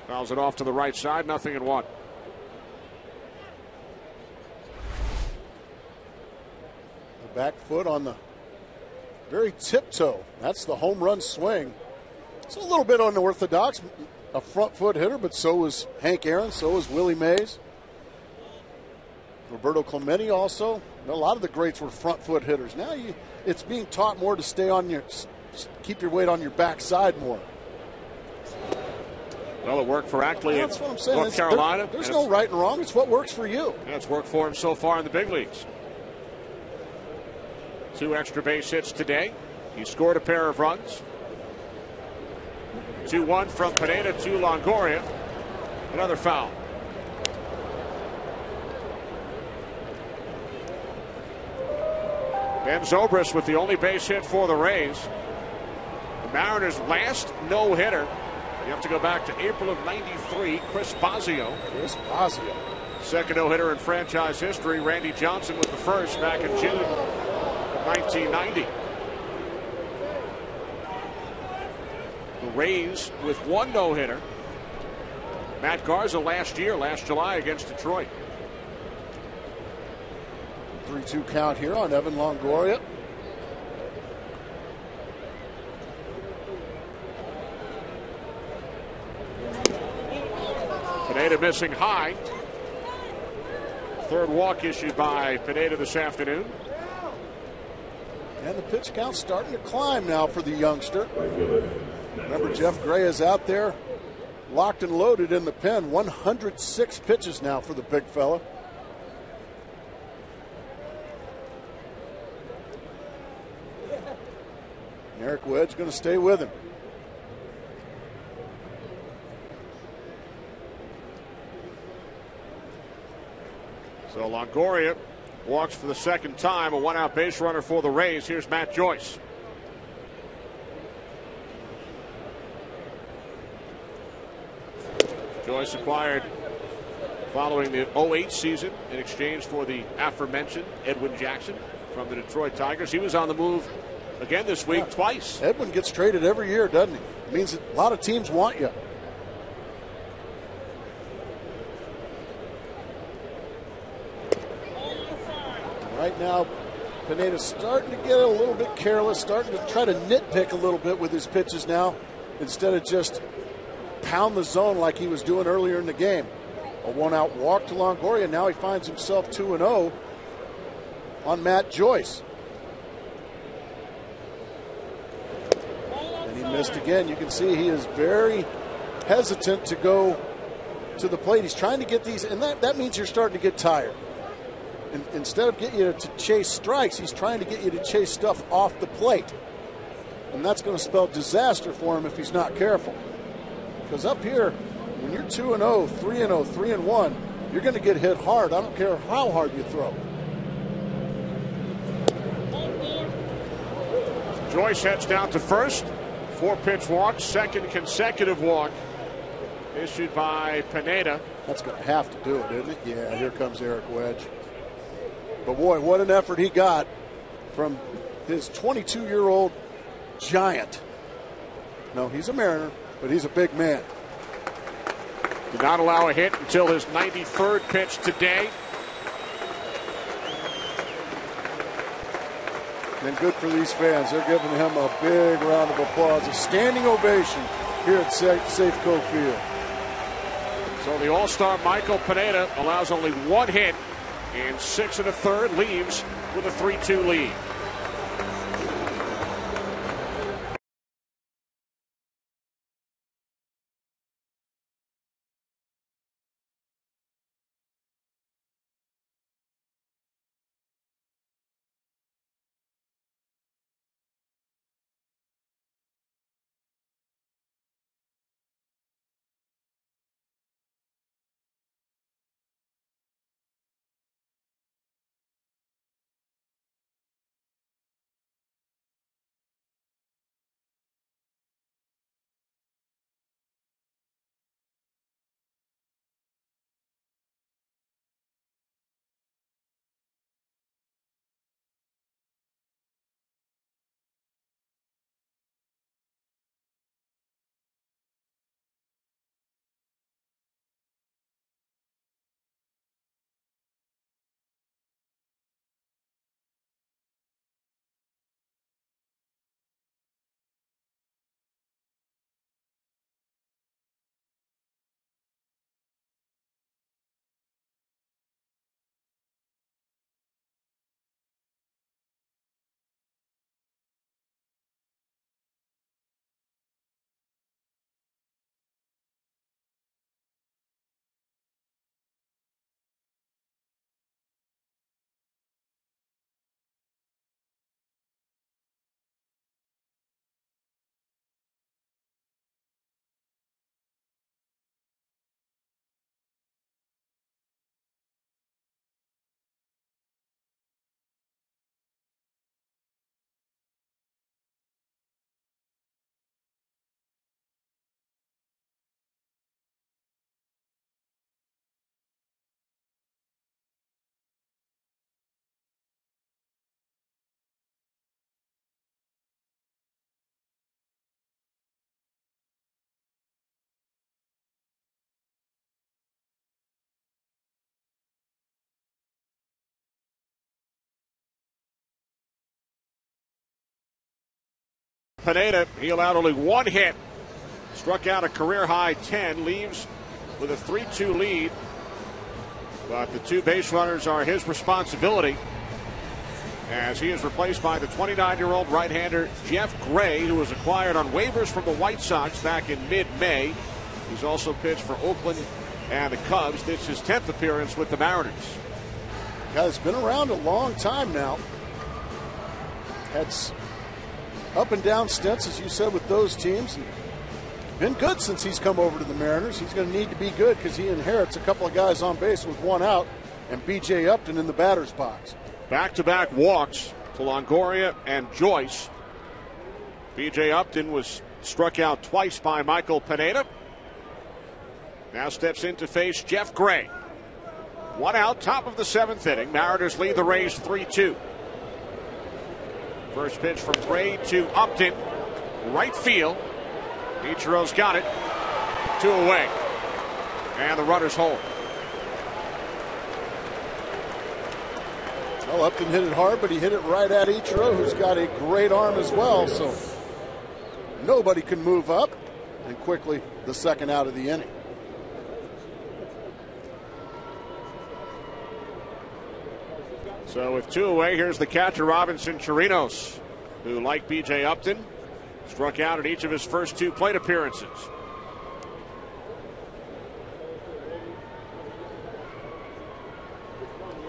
Fouls it off to the right side, 0-1. The back foot on the very tiptoe. That's the home run swing. It's a little bit unorthodox. A front foot hitter, but so was Hank Aaron, so was Willie Mays. Roberto Clemente also. A lot of the greats were front foot hitters. Now it's being taught more to stay on keep your weight on your backside more. Well, it worked for Ackley that's what I'm saying. North Carolina. There's no right and wrong. It's what works for you. It's worked for him so far in the big leagues. 2 extra base hits today. He scored a pair of runs. 2-1 from Pineda to Longoria. Another foul. Ben Zobrist with the only base hit for the Rays. The Mariners' last no-hitter. You have to go back to April of '93. Chris Bosio. Second no-hitter in franchise history. Randy Johnson with the first back in June of 1990. The Rays with 1 no-hitter. Matt Garza last July against Detroit. 3-2 count here on Evan Longoria. Pineda missing high. 3rd walk issued by Pineda this afternoon. And the pitch count's starting to climb now for the youngster. Remember, Jeff Gray is out there locked and loaded in the pen. 106 pitches now for the big fella. Eric Wedge going to stay with him. So Longoria walks for the 2nd time, a 1-out base runner for the Rays. Here's Matt Joyce. Joyce acquired following the 08 season in exchange for the aforementioned Edwin Jackson from the Detroit Tigers. He was on the move again this week twice. Edwin gets traded every year, doesn't he? It means that a lot of teams want you. Right now, Pineda's starting to get a little bit careless, starting to try to nitpick a little bit with his pitches now, instead of just pound the zone like he was doing earlier in the game. A 1-out walk to Longoria. Now he finds himself 2-0 on Matt Joyce. And he missed again. You can see he is very hesitant to go to the plate. He's trying to get these, and that means you're starting to get tired. And instead of getting you to chase strikes, he's trying to get you to chase stuff off the plate. And that's going to spell disaster for him if he's not careful. Because up here, when you're 2-0, 3-0, 3-1, you're going to get hit hard. I don't care how hard you throw. Joyce heads down to first. 4-pitch walk, 2nd consecutive walk issued by Pineda. That's going to have to do it, isn't it? Yeah, here comes Eric Wedge. But boy, what an effort he got from his 22-year-old giant. No, he's a Mariner, but he's a big man. Did not allow a hit until his 93rd pitch today. And good for these fans. They're giving him a big round of applause, a standing ovation here at Safeco Field. So the All-Star Michael Pineda allows only one hit in 6 1/3, leaves with a 3-2 lead. Pineda, he allowed only one hit, struck out a career-high 10, leaves with a 3-2 lead. But the two base runners are his responsibility, as he is replaced by the 29-year-old right-hander Jeff Gray, who was acquired on waivers from the White Sox back in mid-May. He's also pitched for Oakland and the Cubs. This is his 10th appearance with the Mariners. Guy's been around a long time now. Had up and down stints, as you said, with those teams. And been good since he's come over to the Mariners. He's going to need to be good because he inherits a couple of guys on base with one out and B.J. Upton in the batter's box. Back-to-back walks to Longoria and Joyce. B.J. Upton was struck out twice by Michael Pineda. Now steps in to face Jeff Gray. One out, top of the 7th inning. Mariners lead the Rays 3-2. First pitch from Gray to Upton. Right field. Ichiro's got it. 2 away. And the runners hold. Well, Upton hit it hard, but he hit it right at Ichiro, who's got a great arm as well. So nobody can move up. And quickly, the second out of the inning. So with 2 away, here's the catcher, Robinson Chirinos, who, like B.J. Upton, struck out in each of his first 2 plate appearances.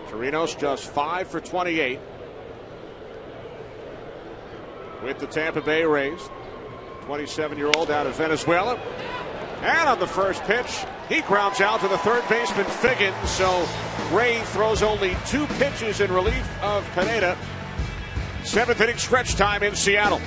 Chirinos just 5 for 28 with the Tampa Bay Rays. 27-year-old out of Venezuela. And on the first pitch, he grounds out to the third baseman Figgins. So Gray throws only 2 pitches in relief of Pineda. 7th inning stretch time in Seattle.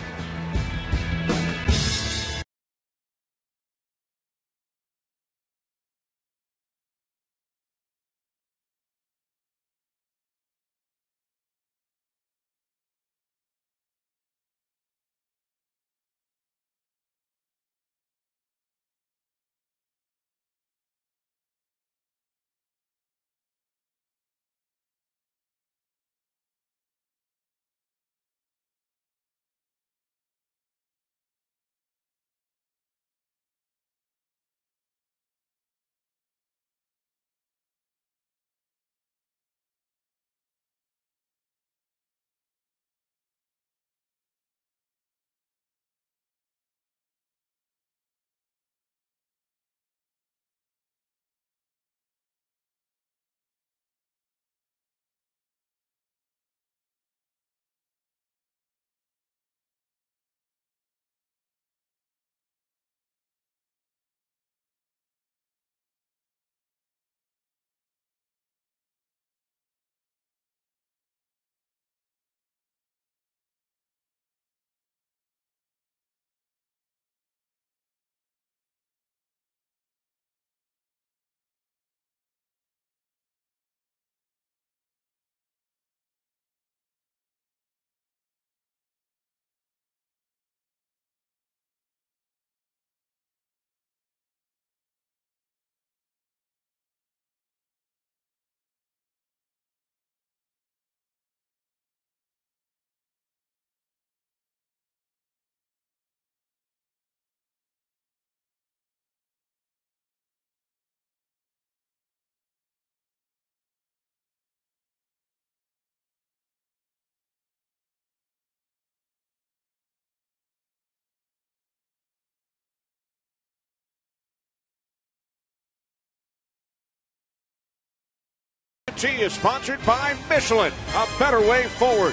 AT is sponsored by Michelin, a better way forward.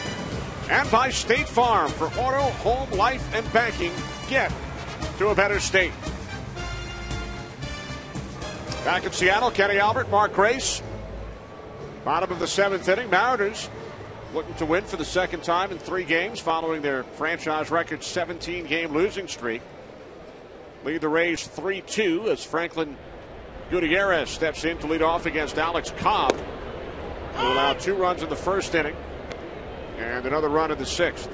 And by State Farm for auto, home, life, and banking. Get to a better state. Back in Seattle, Kenny Albert, Mark Grace. Bottom of the 7th inning, Mariners looking to win for the second time in 3 games following their franchise record 17-game losing streak. Lead the Rays 3-2 as Franklin Gutierrez steps in to lead off against Alex Cobb, who allowed 2 runs in the first inning and another run in the 6th.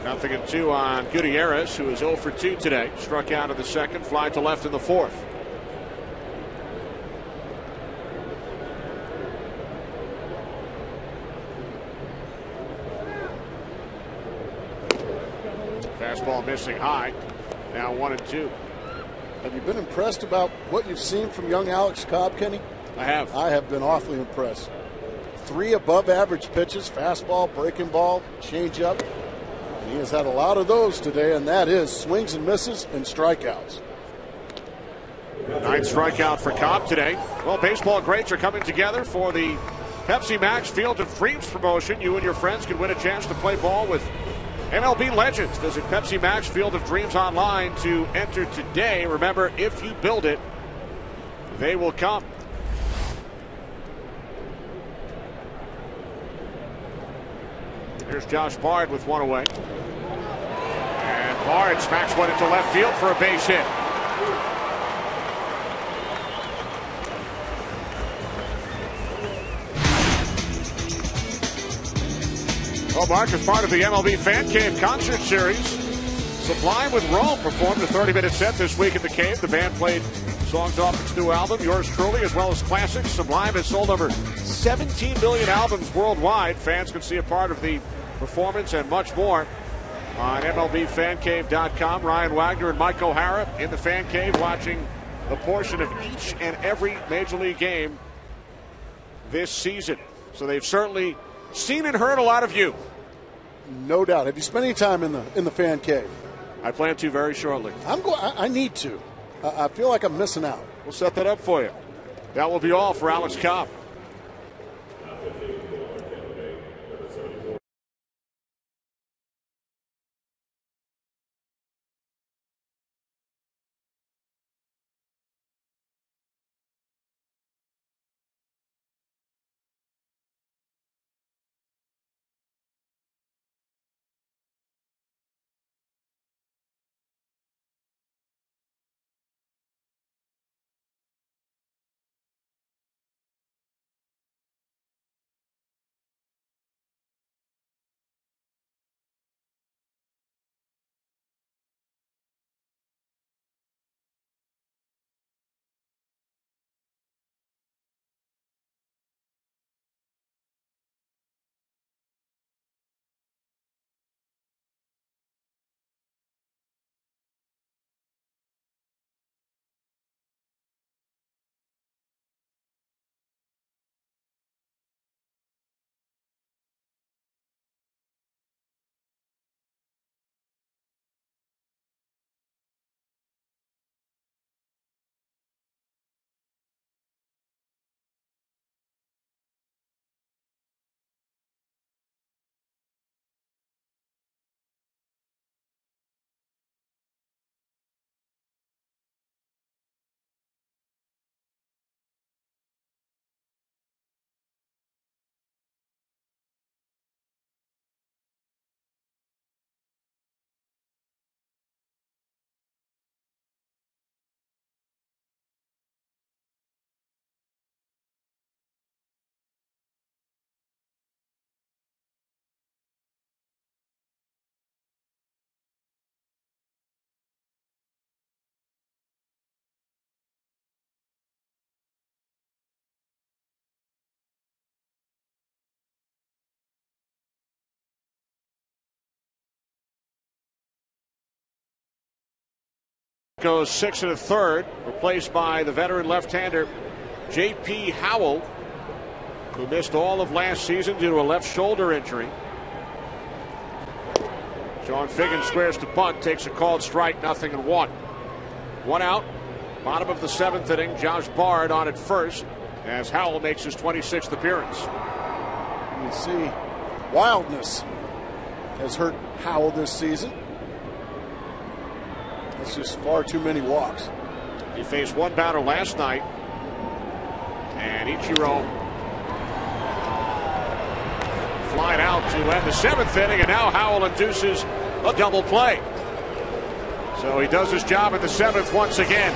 Nothing in 2 on Gutierrez, who is 0 for 2 today. Struck out in the 2nd, fly to left in the 4th. Fastball missing high. Now 1-2. Have you been impressed about what you've seen from young Alex Cobb, Kenny? I have. I have been awfully impressed. 3 above average pitches, fastball, breaking ball, changeup. He has had a lot of those today, and that is swings and misses and strikeouts. 9th strikeout for Cobb today. Well, baseball greats are coming together for the Pepsi Max Field of Dreams promotion. You and your friends can win a chance to play ball with MLB legends. Visit Pepsi Max Field of Dreams online to enter today. Remember, if you build it, they will come. Here's Josh Bard with 1 away. And Bard smacks one into left field for a base hit. Well, Mark, as part of the MLB Fan Cave concert series, Sublime with Rome performed a 30-minute set this week at the Cave. The band played songs off its new album, Yours Truly, as well as classics. Sublime has sold over 17 million albums worldwide. Fans can see a part of the performance and much more on MLBFanCave.com. Ryan Wagner and Mike O'Hara in the Fan Cave watching a portion of each and every Major League game this season. So they've certainly seen and heard a lot of you. No doubt. Have you spent any time in the Fan Cave? I plan to very shortly. I need to. I feel like I'm missing out. We'll set that up for you. That will be all for Alex Cobb. Goes 6 1/3, replaced by the veteran left-hander J.P. Howell, who missed all of last season due to a left shoulder injury. John Figgin squares to bunt, takes a called strike, 0-1. 1 out. Bottom of the 7th inning. Josh Bard on at first as Howell makes his 26th appearance. You see, wildness has hurt Howell this season. It's just far too many walks. He faced one batter last night, and Ichiro flying out to end the 7th inning, and now Howell induces a double play. So he does his job at the 7th once again.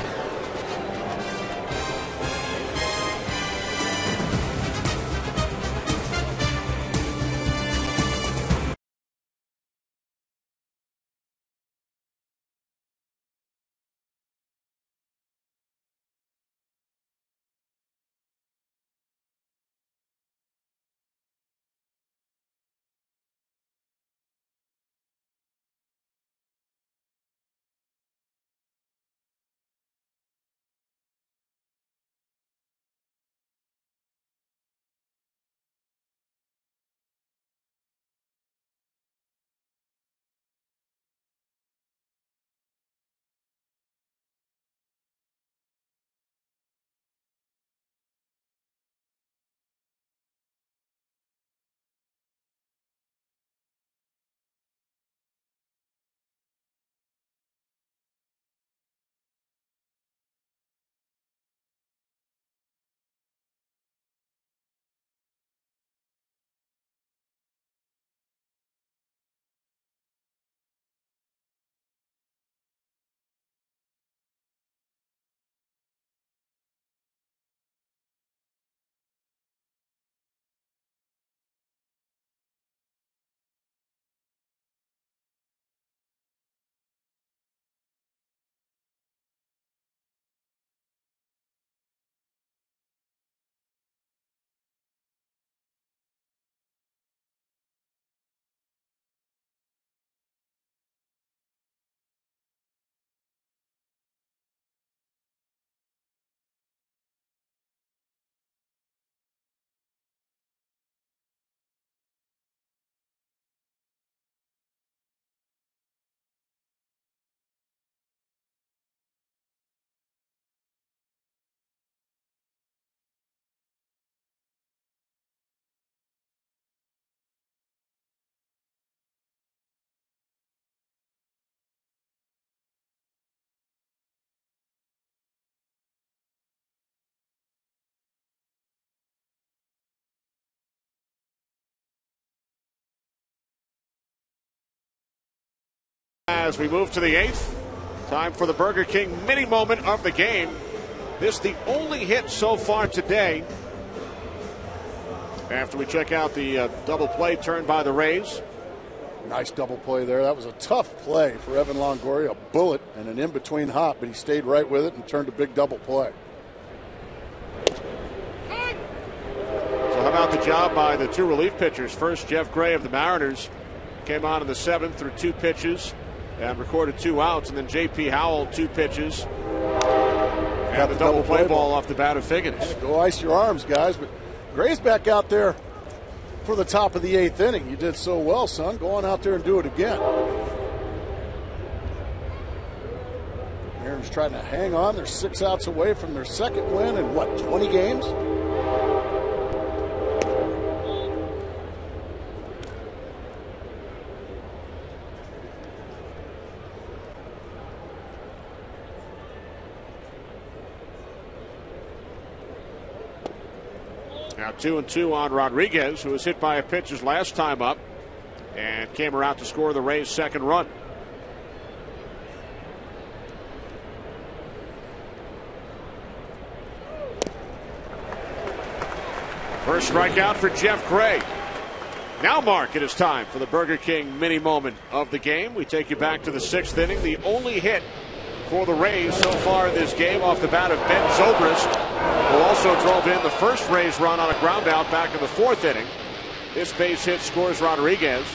As we move to the 8th, time for the Burger King mini moment of the game. This the only hit so far today. After we check out the double play turned by the Rays. Nice double play there. That was a tough play for Evan Longoria. A bullet and an in-between hop, but he stayed right with it and turned a big double play. So how about the job by the two relief pitchers? First, Jeff Gray of the Mariners came on in the 7th through 2 pitches and recorded 2 outs, and then J.P. Howell 2 pitches and the double play ball off the bat of Figgins. Go ice your arms, guys. But Gray's back out there for the top of the 8th inning. You did so well, son. Go on out there and do it again. Mariners trying to hang on. They're 6 outs away from their 2nd win in, 20 games? Now 2-2 on Rodriguez, who was hit by a pitch his last time up and came around to score the Rays' 2nd run. First strikeout for Jeff Gray. Now, Mark, it is time for the Burger King mini moment of the game. We take you back to the 6th inning. The only hit for the Rays so far in this game off the bat of Ben Zobrist, who also drove in the first Rays run on a ground out back in the 4th inning. This base hit scores Rodriguez.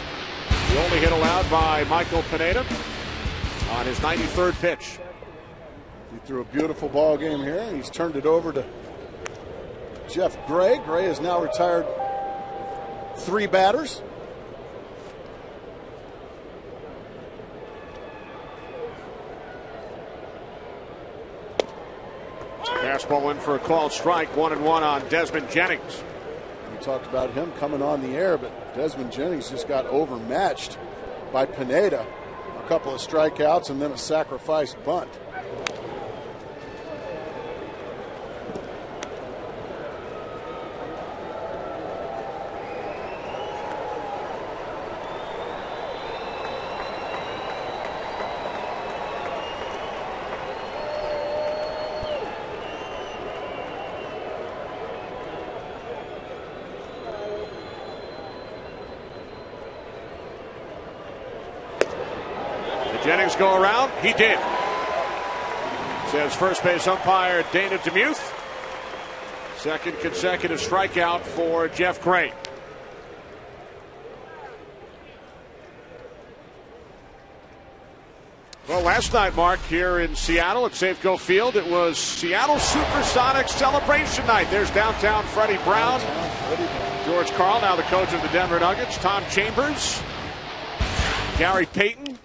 The only hit allowed by Michael Pineda on his 93rd pitch. He threw a beautiful ball game here, and he's turned it over to Jeff Gray. Gray has now retired 3 batters. Fastball in for a called strike, 1-1 on Desmond Jennings. We talked about him coming on the air, but Desmond Jennings just got overmatched by Pineda. A couple of strikeouts and then a sacrifice bunt. Jennings go around. He did. Says first base umpire Dana DeMuth. Second consecutive strikeout for Jeff Gray. Well, last night, Mark, here in Seattle at Safeco Field, it was Seattle Supersonics celebration night. There's downtown Freddie Brown. George Karl, now the coach of the Denver Nuggets. Tom Chambers. Gary Payton.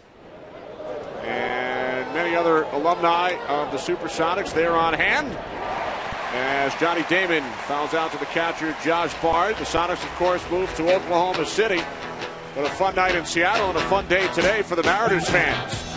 And many other alumni of the Supersonics there on hand. As Johnny Damon fouls out to the catcher, Josh Bard. The Sonics, of course, moved to Oklahoma City. But a fun night in Seattle and a fun day today for the Mariners fans.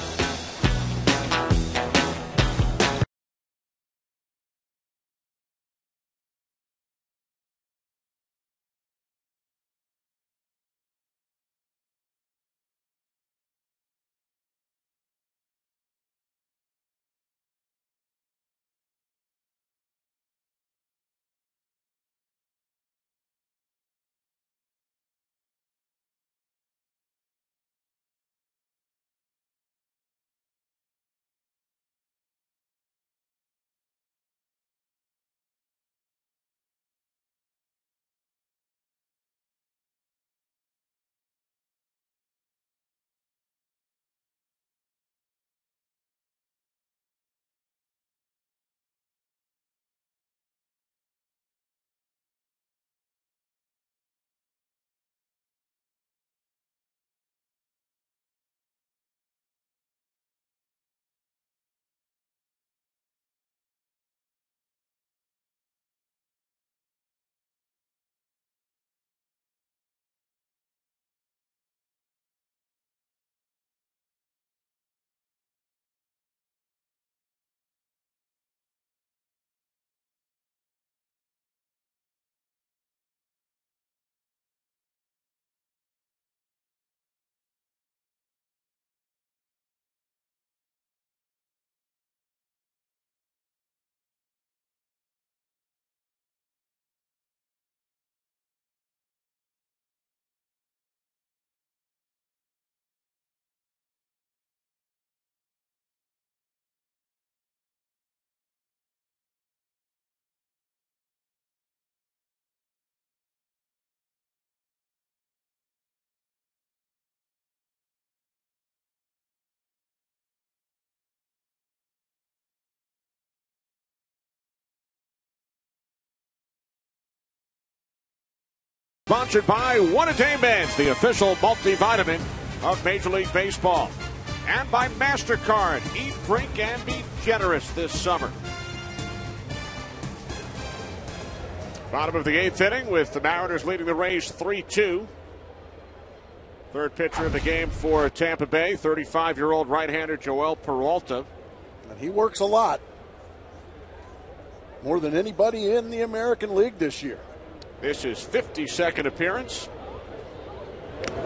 Sponsored by One A Day Meds, the official multivitamin of Major League Baseball. And by MasterCard. Eat, drink, and be generous this summer. Bottom of the eighth inning with the Mariners leading the Rays 3-2. Third pitcher of the game for Tampa Bay, 35-year-old right-hander Joel Peralta. And he works a lot. More than anybody in the American League this year. This is 52nd appearance.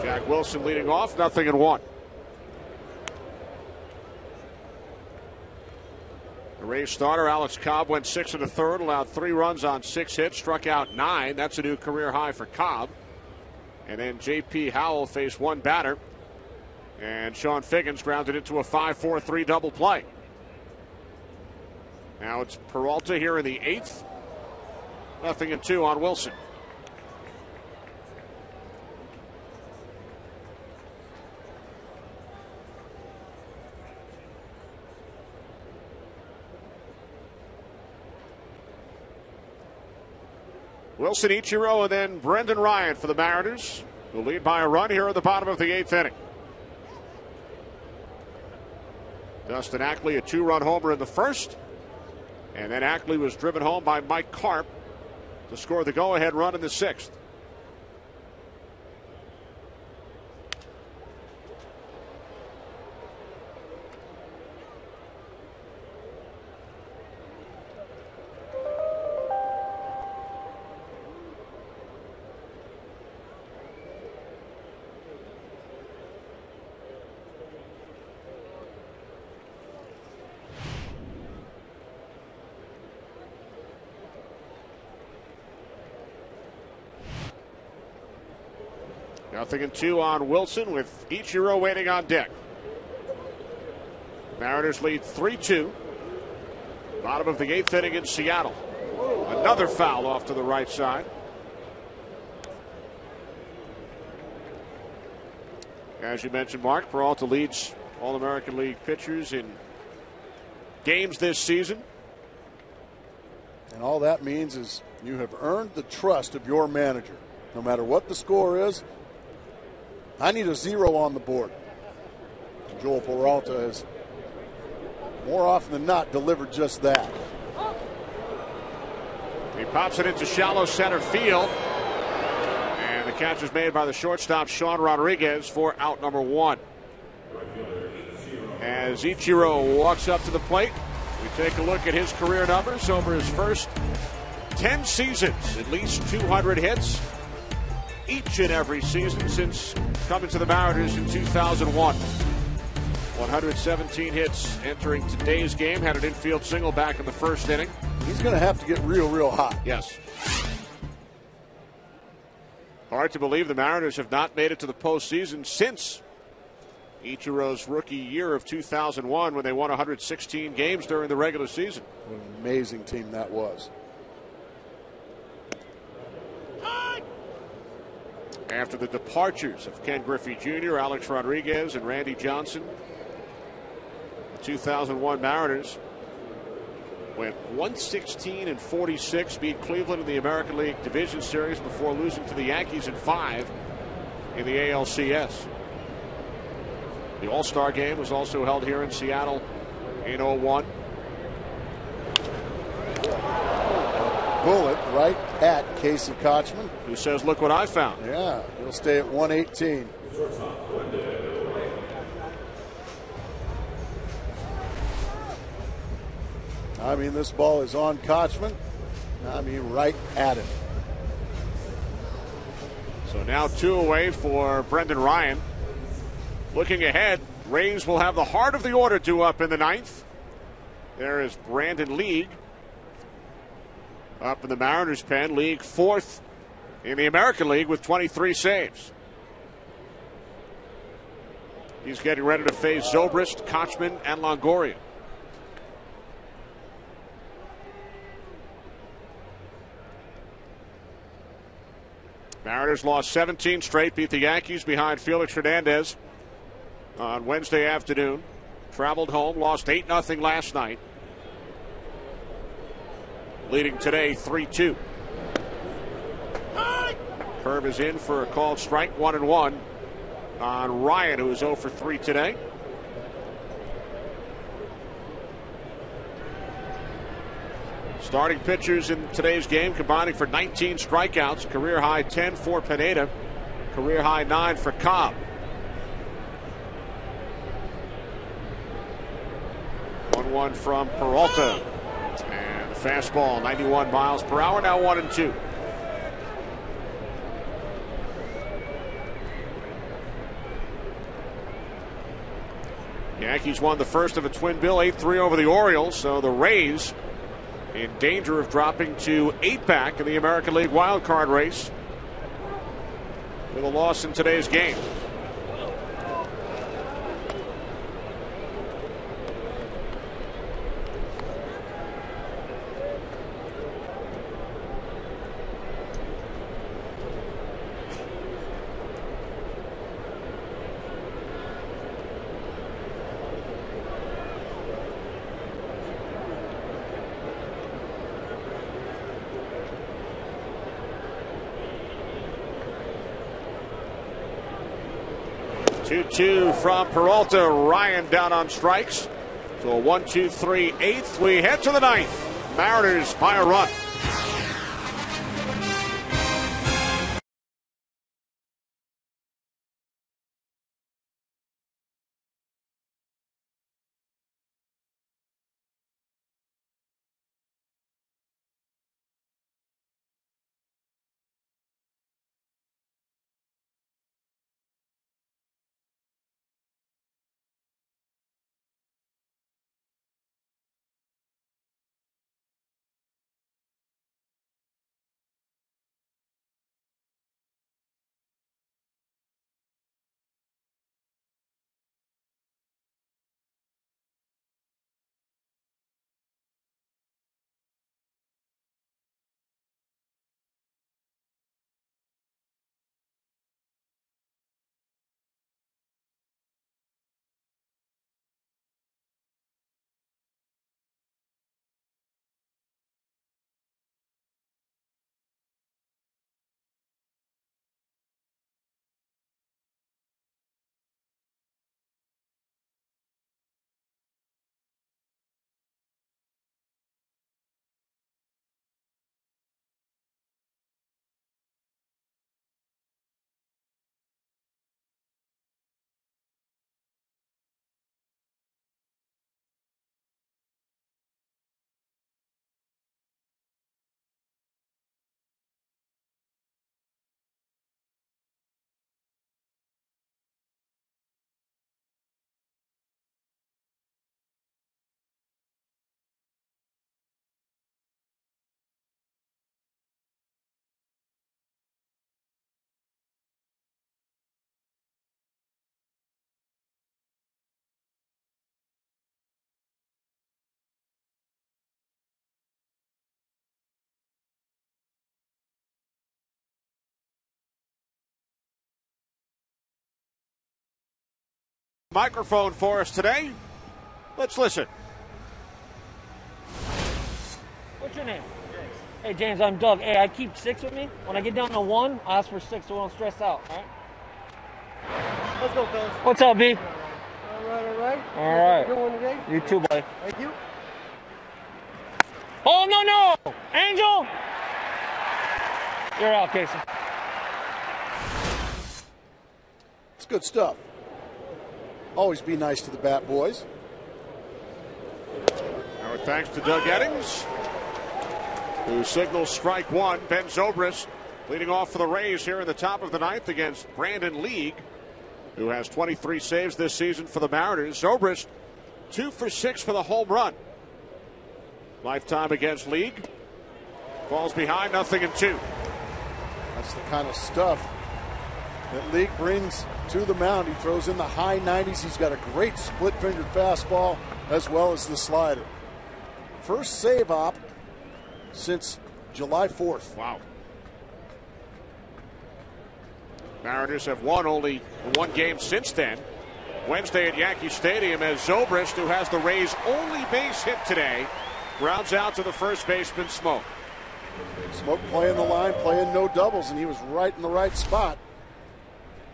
Jack Wilson leading off, 0-1. The Rays starter, Alex Cobb, went 6 1/3, allowed 3 runs on 6 hits, struck out 9. That's a new career high for Cobb. And then J.P. Howell faced 1 batter. And Sean Figgins grounded into a 5-4-3 double play. Now it's Peralta here in the 8th. 0-2 on Wilson. Wilson, Ichiro, and then Brendan Ryan for the Mariners, who lead by a run here at the bottom of the 8th inning. Dustin Ackley, a 2-run homer in the first. And then Ackley was driven home by Mike Karp to score the go-ahead run in the 6th. Nothing in 2 on Wilson with Ichiro waiting on deck. Mariners lead 3-2. Bottom of the 8th inning in Seattle. Another foul off to the right side. As you mentioned, Mark, Peralta leads All-American League pitchers in games this season. And all that means is you have earned the trust of your manager. No matter what the score is, I need a 0 on the board. And Joel Peralta has, more often than not, delivered just that. He pops it into shallow center field. And the catch is made by the shortstop, Sean Rodriguez, for out number 1. As Ichiro walks up to the plate, we take a look at his career numbers over his first 10 seasons. At least 200 hits each and every season since coming to the Mariners in 2001. 117 hits entering today's game. Had an infield single back in the 1st inning. He's going to have to get real hot. Yes. Hard to believe the Mariners have not made it to the postseason since Ichiro's rookie year of 2001 when they won 116 games during the regular season. What an amazing team that was. After the departures of Ken Griffey Jr., Alex Rodriguez, and Randy Johnson, the 2001 Mariners went 116-46, beat Cleveland in the American League Division Series before losing to the Yankees in 5 in the ALCS. The All-Star Game was also held here in Seattle in 01. Bullet right at Casey Kochman. Who says, look what I found. Yeah, he'll stay at 118. I mean, this ball is on Kochman. I mean, right at him. So now 2 away for Brendan Ryan. Looking ahead, Rays will have the heart of the order due up in the 9th. There is Brandon League up in the Mariners' pen. League 4th in the American League with 23 saves. He's getting ready to face Zobrist, Kochman, and Longoria. Mariners lost 17 straight, beat the Yankees behind Felix Hernandez on Wednesday afternoon. Traveled home, lost 8-0 last night. Leading today 3-2. Curve is in for a called strike, 1-1 on Ryan, who is 0 for 3 today. Starting pitchers in today's game combining for 19 strikeouts, career high 10 for Pineda, career high 9 for Cobb. 1-1 from Peralta. And the fastball, 91 miles per hour, now 1-2. Yankees won the first of a twin bill, 8-3 over the Orioles, so the Rays in danger of dropping to 8 back in the American League wild card race with a loss in today's game. Two from Peralta. Ryan down on strikes. So a 1-2-3 8th. We head to the 9th. Mariners by a run. Microphone for us today. Let's listen. What's your name? James. Hey, James, I'm Doug. Hey, I keep 6 with me. When I get down to 1, I ask for 6 so I don't stress out, all right? Let's go, fellas. What's up, B? All right. All right. Good one today. You too, buddy. Thank you. Oh, no! Angel! You're out, Casey. It's good stuff. Always be nice to the bat boys. Our thanks to Doug Eddings, who signals strike one. Ben Zobrist leading off for the Rays here in the top of the ninth against Brandon League, who has 23 saves this season for the Mariners. Zobrist 2 for 6 for the home run. Lifetime against League. Falls behind, 0-2. That's the kind of stuff that League brings to the mound. He throws in the high 90s. He's got a great split-fingered fastball as well as the slider. First save op since July 4th. Wow. Mariners have won only one game since then. Wednesday at Yankee Stadium, as Zobrist, who has the Rays' only base hit today, grounds out to the first baseman, Smoke. Smoke playing the line, playing no doubles, and he was right in the right spot.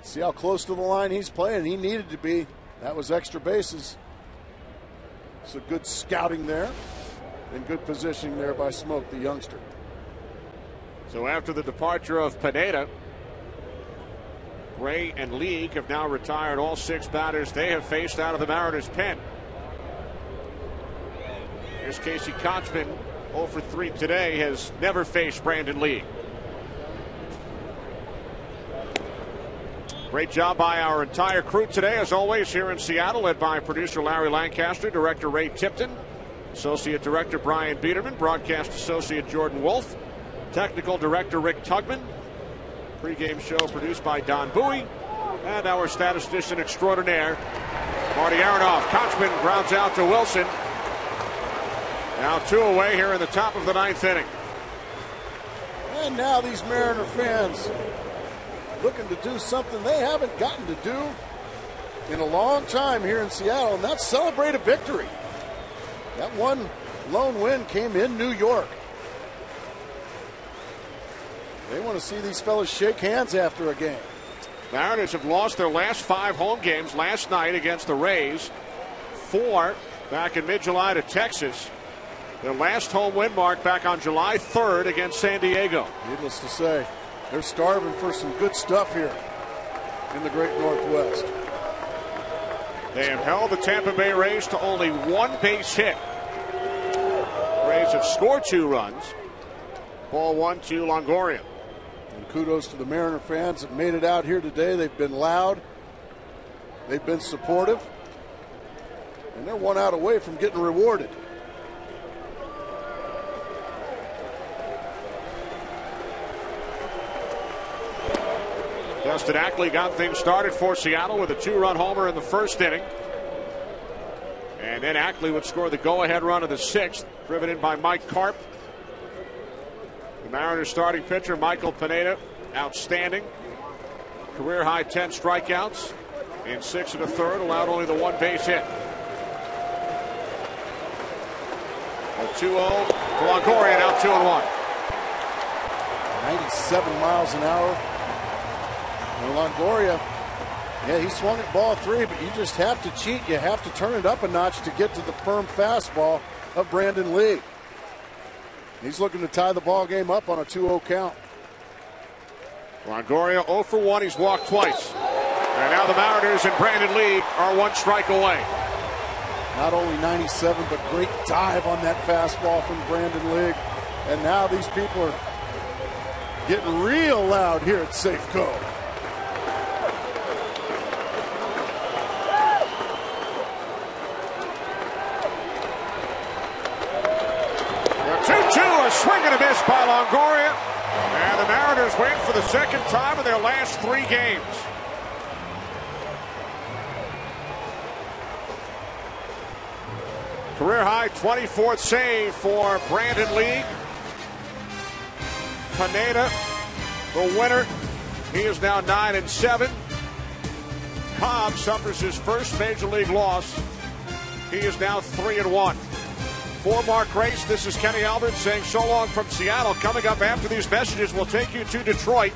See how close to the line he's playing. He needed to be. That was extra bases. So good scouting there and good positioning there by Smoke, the youngster. So after the departure of Pineda, Gray and League have now retired all 6 batters they have faced out of the Mariners' pen. Here's Casey Kochman, 0 for 3 today, has never faced Brandon League. Great job by our entire crew today, as always, here in Seattle, led by producer Larry Lancaster, director Ray Tipton, associate director Brian Biederman, broadcast associate Jordan Wolf, technical director Rick Tugman, pregame show produced by Don Bowie, and our statistician extraordinaire, Marty Aronoff. Kochman grounds out to Wilson. Now 2 away here in the top of the 9th inning. And now these Mariner fans looking to do something they haven't gotten to do in a long time here in Seattle, and that's celebrate a victory. That one lone win came in New York. They want to see these fellas shake hands after a game. Mariners have lost their last 5 home games. Last night against the Rays, 4 back in mid-July to Texas, Their last home win, Mark, back on July 3rd against San Diego. Needless to say, they're starving for some good stuff here in the Great Northwest. They have held the Tampa Bay Rays to only one base hit. Rays have scored 2 runs. Ball 1 to Longoria. And kudos to the Mariner fans that made it out here today. They've been loud. They've been supportive. And they're 1 out away from getting rewarded. Justin Ackley got things started for Seattle with a 2-run homer in the first inning. And then Ackley would score the go-ahead run of the 6th, driven in by Mike Karp. The Mariners starting pitcher, Michael Pineda, outstanding. Career-high 10 strikeouts in 6 1/3, allowed only the 1 base hit. A 2-0 to Longoria, now 2-1. 97 miles an hour. And Longoria, yeah, he swung at ball 3, but you just have to cheat. You have to turn it up a notch to get to the firm fastball of Brandon Lee. He's looking to tie the ball game up on a 2-0 count. Longoria 0 for 1. He's walked twice. And now the Mariners and Brandon Lee are 1 strike away. Not only 97, but great dive on that fastball from Brandon Lee. And now these people are getting real loud here at Safeco. 2-2, a swing and a miss by Longoria. And the Mariners win for the second time in their last 3 games. Career high 24th save for Brandon Lee. Pineda, the winner. He is now 9-7. Cobb suffers his first major league loss. He is now 3-1. For Mark Grace, this is Kenny Albert saying so long from Seattle. Coming up after these messages, we'll take you to Detroit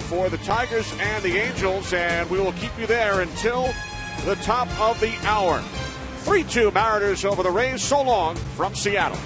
for the Tigers and the Angels, and we will keep you there until the top of the hour. 3-2 Mariners over the Rays. So long from Seattle.